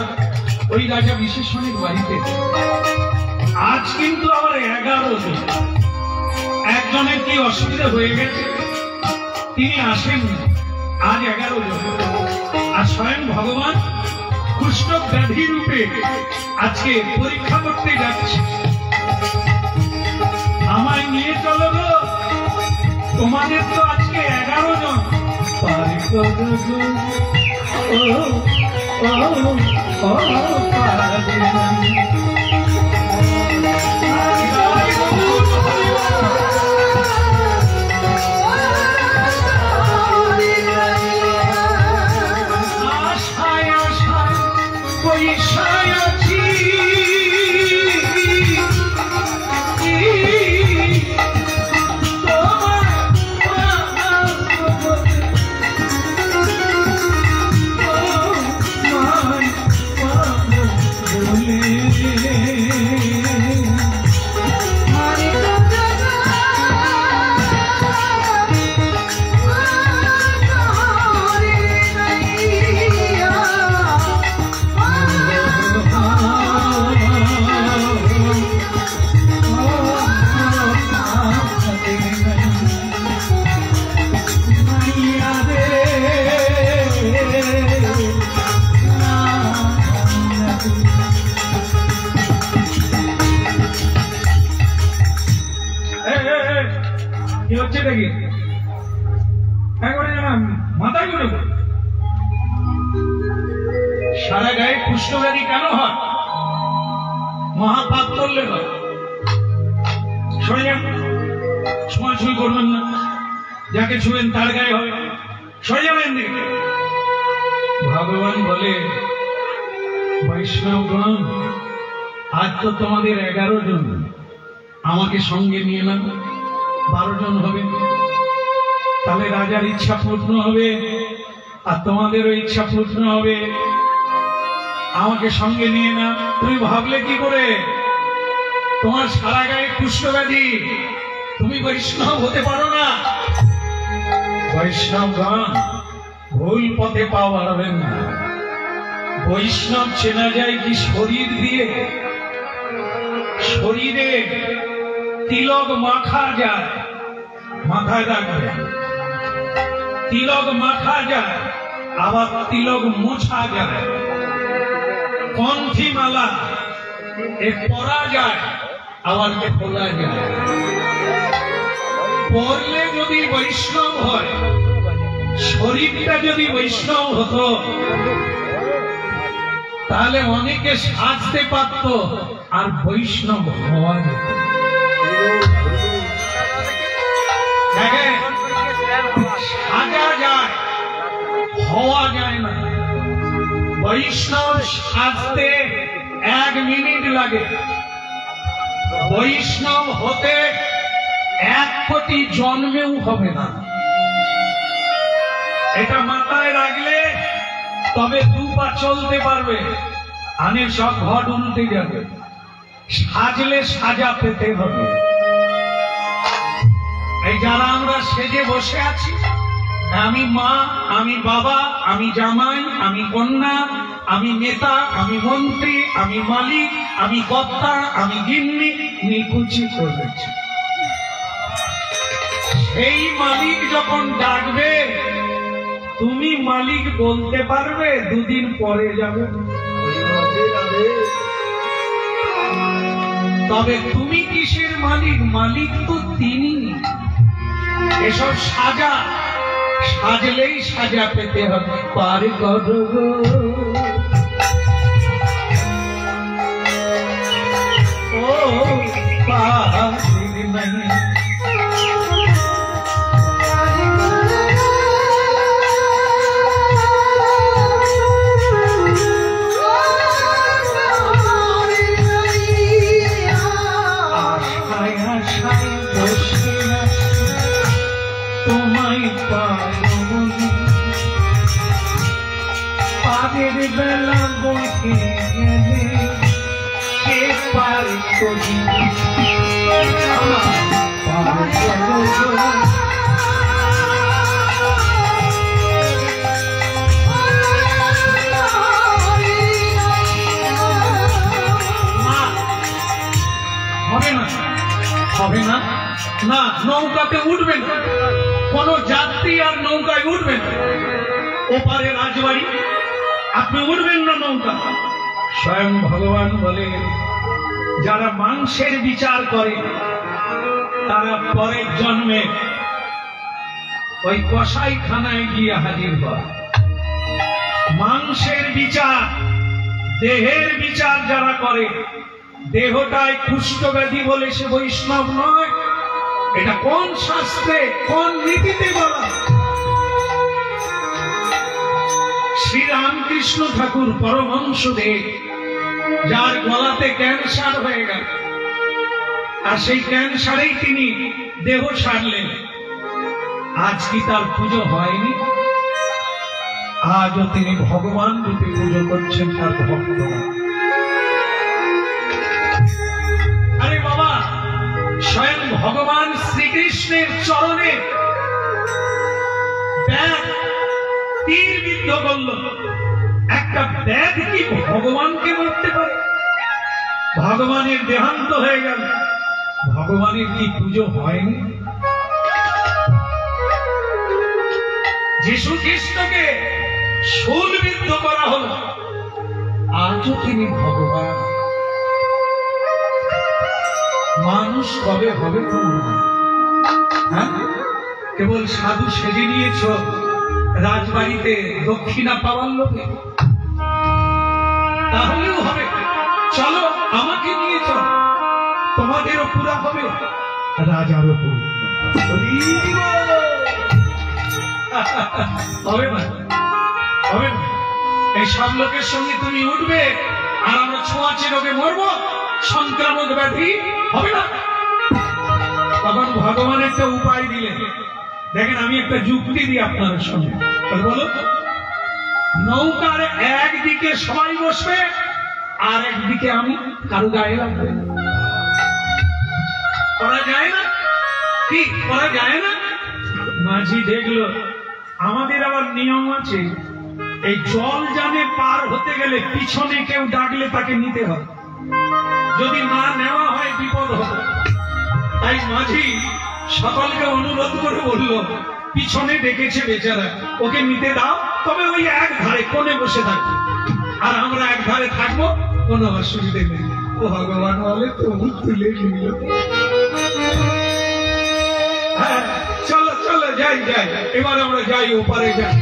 ওই রাজা বিশেষণের বাড়িতে। আজ কিন্তু আবার 11 জন। একজনের কি অসুবিধা হয়ে গেছে, তিনি আসেননি, আজ 11 জন। আর স্বয়ং ভগবান কুষ্ঠ ব্যাধি রূপে আজকে পরীক্ষা করতে যাচ্ছে। আমায় নিয়ে চলো গো, তোমাদের তো আজকে 11 জন। পারি করো গো আশায় আশায় পয়সায় আছি কি হচ্ছে দেখি মাথায় করে সারা গায়ে কুষ্ঠব্যাধি কেন হয়? মহাপাপ করলে হয়। সরে যান, ছোঁয়াছুঁই করবেন না, যাকে ছুঁবেন তার গায়ে হয়। সরে যাবেন দিকে। ভগবান বলে বৈষ্ণবগণ, আজ তো তোমাদের 11 জন, আমাকে সঙ্গে নিয়ে নাও, 12 জন হবে। তাহলে রাজার ইচ্ছা পূর্ণ হবে আর তোমাদেরও ইচ্ছা পূর্ণ হবে। আমাকে সঙ্গে নিয়ে না। তুমি ভাবলে কি করে তোমার সারা গায়ে কুষ্ঠব্যাধি, তুমি বৈষ্ণব হতে পারো না? বৈষ্ণবগণ, ভুল পথে পা বাড়াবেন না। বৈষ্ণব চেনা যায় কি শরীর দিয়ে? শরীরে তিলক মাখা যায়, মাথায় রাখবে। তিলক মাখা যায়, আবার তিলক মোছা যায়। কণ্ঠী মালা এ পরা যায়, আবার খোলা যায়। পরলে যদি বৈষ্ণব হয়, শরীরটা যদি বৈষ্ণব হতো, তাহলে অনেকে সাজতে পারত আর বৈষ্ণব হওয়া যেত। সাজা যায়, হওয়া যায় না। বৈষ্ণব সাজতে 1 মিনিট লাগে। বৈষ্ণব হতে 1 কোটি জন্মেও হবে না। এটা মাথায় রাখলে তবে 2 পা চলতে পারবে, আনে সব ঘট উল্টে যাবে। সাজলে সাজা পেতে হবে। এই যারা আমরা সেজে বসে আছি, আমি মা, আমি বাবা, আমি জামাই, আমি কন্যা, আমি নেতা, আমি মন্ত্রী, আমি মালিক, আমি কর্তা, আমি গিন্নি, নিকুচি করেছি। সেই মালিক যখন ডাকবে, তুমি মালিক বলতে পারবে? 2 দিন পরে যাবে। তবে তুমি কিসের মালিক? মালিক তো তিনি। এসব সাজলেই সাজা পেতে হবে। পার করো ও পার নাই। পাগের বেলা বইতে গেলে কে পার করি হবে না, হবে না, না নৌকাতে উঠবেন, কোন যাত্রী আর নৌকায় উঠবেন। ওপারে রাজবাড়ি, আপনি উঠবেন না নৌকা। স্বয়ং ভগবান বলে, যারা মাংসের বিচার করে তারা পরের জন্মে ওই কসাইখানায় গিয়ে হাজির হয়। মাংসের বিচার, দেহের বিচার যারা করে, দেহটায় কুষ্ঠব্যাধি বলে সে বৈষ্ণব নয়। এটা কোন শাস্ত্রে, কোন নীতিতে বলা? শ্রী রামকৃষ্ণ ঠাকুর পরমহংসদেব, যার গলাতে ক্যান্সার হয়ে গেল, আর সেই ক্যান্সারেই তিনি দেহ ছাড়লেন। আজ কি তার পুজো হয়নি? আজও তিনি ভগবান রূপে পুজো করছেন তার ভক্তরা। আরে বাবা, স্বয়ং ভগবান শ্রীকৃষ্ণের চরণে ব্যাগ তীর বিদ্ধ করল। একটা ব্যাগ কি ভগবানকে মারতে পারে? ভগবানের দেহান্ত হয়ে গেল, ভগবানের কি পুজো হয়নি? যিশু খ্রিস্টকে শূলবিদ্ধ করা হল, আজও তিনি ভগবান। মানুষ কবে হবে তোমরা? হ্যাঁ, কেবল সাধু সেজে নিয়েছ রাজবাড়িতে দক্ষিণা পাওয়ার লোকে? তাহলেও হবে। চলো আমাকে নিয়ে চলো, তোমাদেরও পুরা হবে, রাজারও পুরা হবে না, হবে না। এই সব লোকের সঙ্গে তুমি উঠবে আর আমরা ছোঁয়াচে রোগে মরবো, সংক্রামক ব্যাধি হবে না। তখন ভগবান একটা উপায় দিলেন। দেখেন, আমি একটা যুক্তি দিই আপনার সঙ্গে, বলো। নৌকার একদিকে সবাই বসবে আর একদিকে আমি, কারো গায়ে লাগবে? করা যায় না? কি করা যায় না? মাঝি দেখলো আমাদের আবার নিয়ম আছে, এই জল জানে পার হতে গেলে পিছনে কেউ ডাকলে তাকে নিতে হয়, যদি না নেওয়া হয় বিপদ হবে। তাই মাঝি সকলকে অনুরোধ করে বলল, পিছনে ডেকেছে বেচারা, ওকে নিতে দাও, তবে ওই এক ধারে কোণে বসে থাকবে, আর আমরা এক ধারে থাকবো, কোনো অসুবিধে নেই। ও ভগবান বলে তবু তুলে নিল। হ্যাঁ, চলো চলো যাই যাই, এবার আমরা যাই, ওপারে যাই।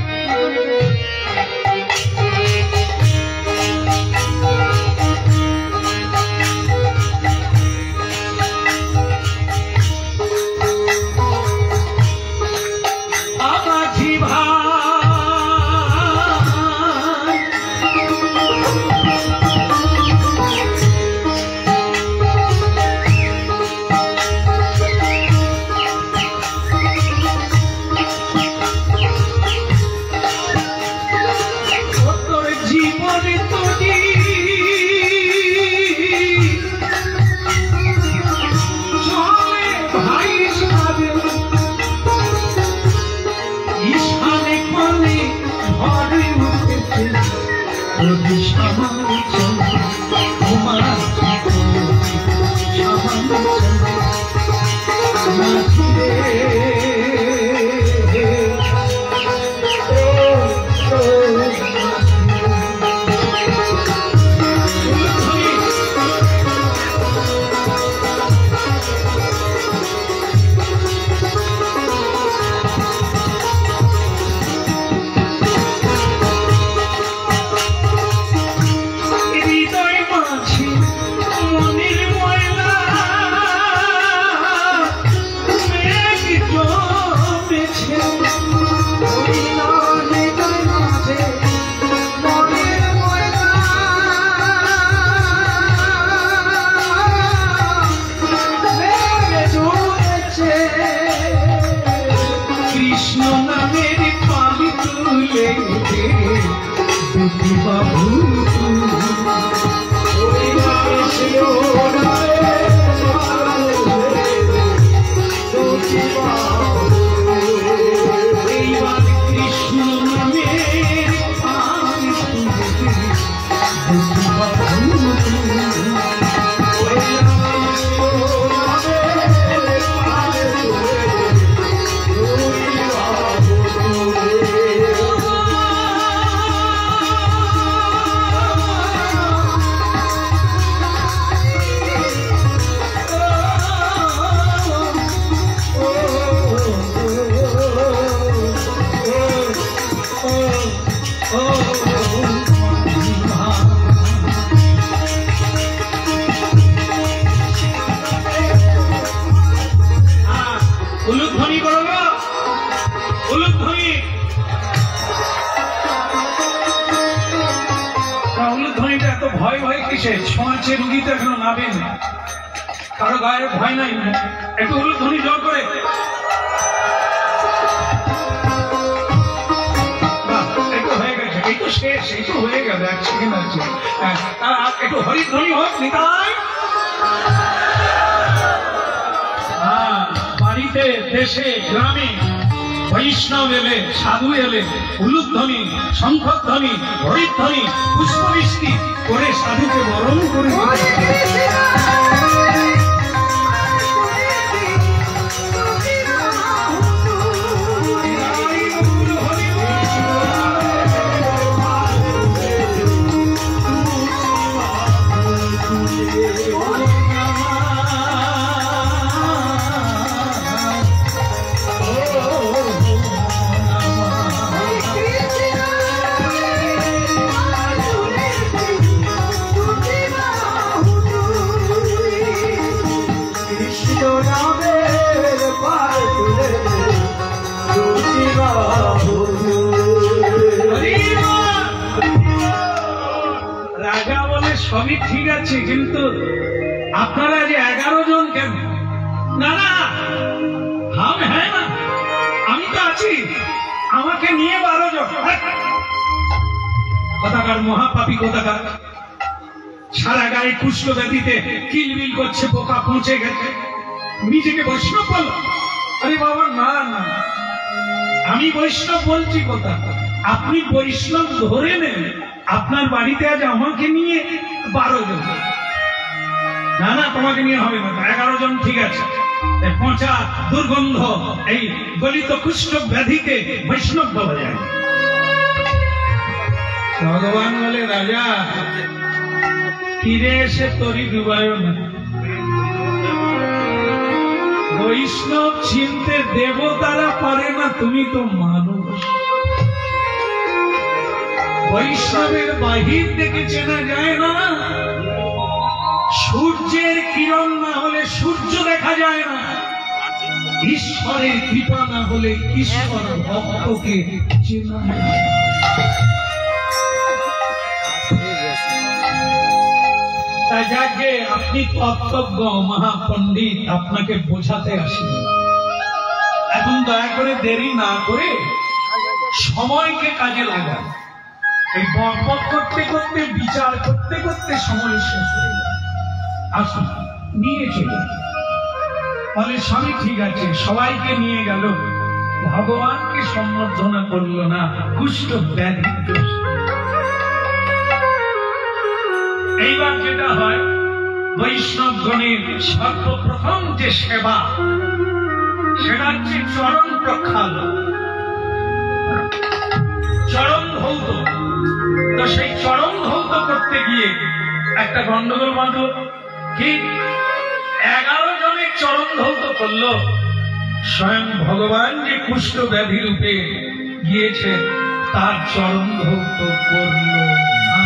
দুটি বাবু এইবার কৃষ্ণ নামে উলুধ্বনি করো না, উলুধ্বনি। উলুধ্বনিটা এত ভয় ভয় কিসে? ছোঁয়াচে রুগী তো এখনো নাবেন, কারো গায়ে ভয় নাই, একটু উলুধ্বনি জোর করে। একটু হয়ে গেছে, এই তো শেষ, এই তো হয়ে গেল, 1 সেকেন্ড আছে। একটু হরিধ্বনি হোক নিতাই। বাড়িতে দেশে গ্রামে বৈষ্ণব এলে, সাধু এলে, উলুধ্বনি, শঙ্খধ্বনি, হরিধ্বনি, পুষ্পবৃষ্টি করে সাধুকে বরণ করে রাজা বলে সবই ঠিক আছে, কিন্তু আপনারা যে 11 জন কেন? না না, হ্যাঁ না, আমি তো আছি, আমাকে নিয়ে 12 জন। কোথাকার মহাপাপী, কোথাকার সারা গায়ে কুষ্ঠ ব্যাধিতে কিলবিল করছে, পোকা পৌঁছে গেছে, নিজেকে বৈষ্ণব বল। আরে বাবা না না, আমি বৈষ্ণব বলছি কথা, আপনি বৈষ্ণব ধরে নেন। আপনার বাড়িতে আজ আমাকে নিয়ে 12 জন। না না, তোমাকে নিয়ে হবে না, 11 জন ঠিক আছে। পচা দুর্গন্ধ এই গলিত কুষ্ঠ ব্যাধিকে বৈষ্ণব বলা যায়। ভগবান বলে, রাজা ফিরে এসে তরি ডুবায় না, বৈষ্ণব চিনতে দেবতারা পারে না, তুমি তো মানুষ। বৈষ্ণবের বাহির থেকে চেনা যায় না, সূর্যের কিরণ না হলে সূর্য দেখা যায় না, ঈশ্বরের কৃপা না হলে ঈশ্বর ভক্তকে চেনা যায়। তাই যাকে আপনি কর্তব্য মহাপণ্ডিত, আপনাকে বোঝাতে আসেন। এখন দয়া করে দেরি না করে সময়কে কাজে লাগান। এই বকবক করতে করতে, বিচার করতে করতে সময় শেষ হয়ে যায়। আসুন নিয়ে চলে। বলে স্বামী ঠিক আছে, সবাইকে নিয়ে গেল, ভগবানকে সম্বর্ধনা করলো না, কুষ্ঠ ব্যাধি দোষ। এইবার যেটা হয়, বৈষ্ণবগণের সর্বপ্রথম যে সেবা, সেটা হচ্ছে চরণ প্রক্ষালন, চরণ ধৌত। তো সেই চরণ ধৌত করতে গিয়ে একটা গন্ডগোল বাঁধল কি, 11 জনের চরণ ধৌত করলো, স্বয়ং ভগবান যে কুষ্ঠ ব্যাধি রূপে গিয়েছে তার চরণ ধৌত করল না।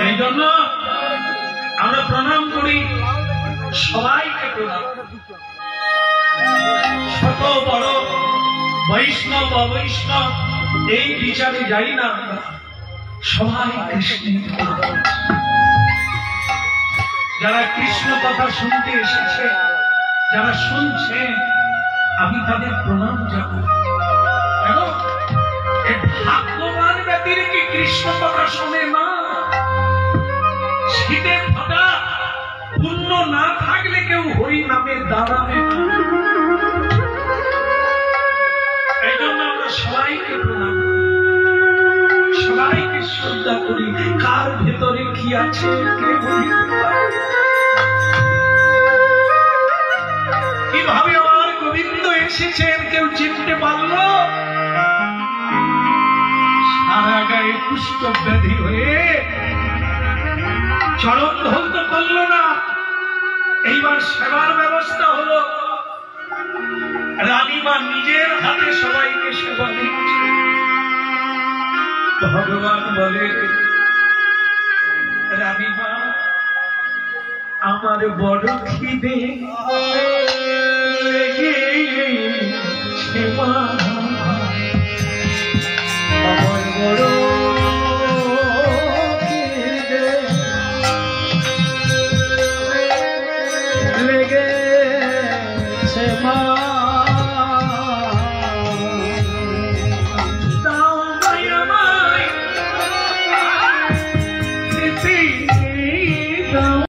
এই জন্য আমরা প্রণাম করি, সবাইকে প্রণাম। ছোট বড়, বৈষ্ণব অবৈষ্ণব এই বিচারে যাই না, সবাই কৃষ্ণের। যারা কৃষ্ণ কথা শুনতে এসেছে, যারা শুনছে, তাদের প্রণাম জানাই। ভাগ্যবান ব্যক্তির কি কৃষ্ণ কথা শোনে না? শীতে ফাটা পুণ্য না থাকলে কেউ হরি নামে দাঁড়াবে না। এই জন্য আমরা সবাইকে প্রণাম করি, সবাইকে শ্রদ্ধা করি। কার ভেতরে কি আছে কে বলিতে পারে? কিভাবে আমার গোবিন্দ এসেছেন কেউ চিনতে পারল? সারা গায়ে কুষ্ঠ ব্যাধি হয়ে চরণ ধৌত করল না। এইবার সেবার ব্যবস্থা হলো, রানীমা নিজের হাতে সবাইকে সেবা দিচ্ছে। ভগবান বলে, রানীমা আমার বড় খিদে লেগে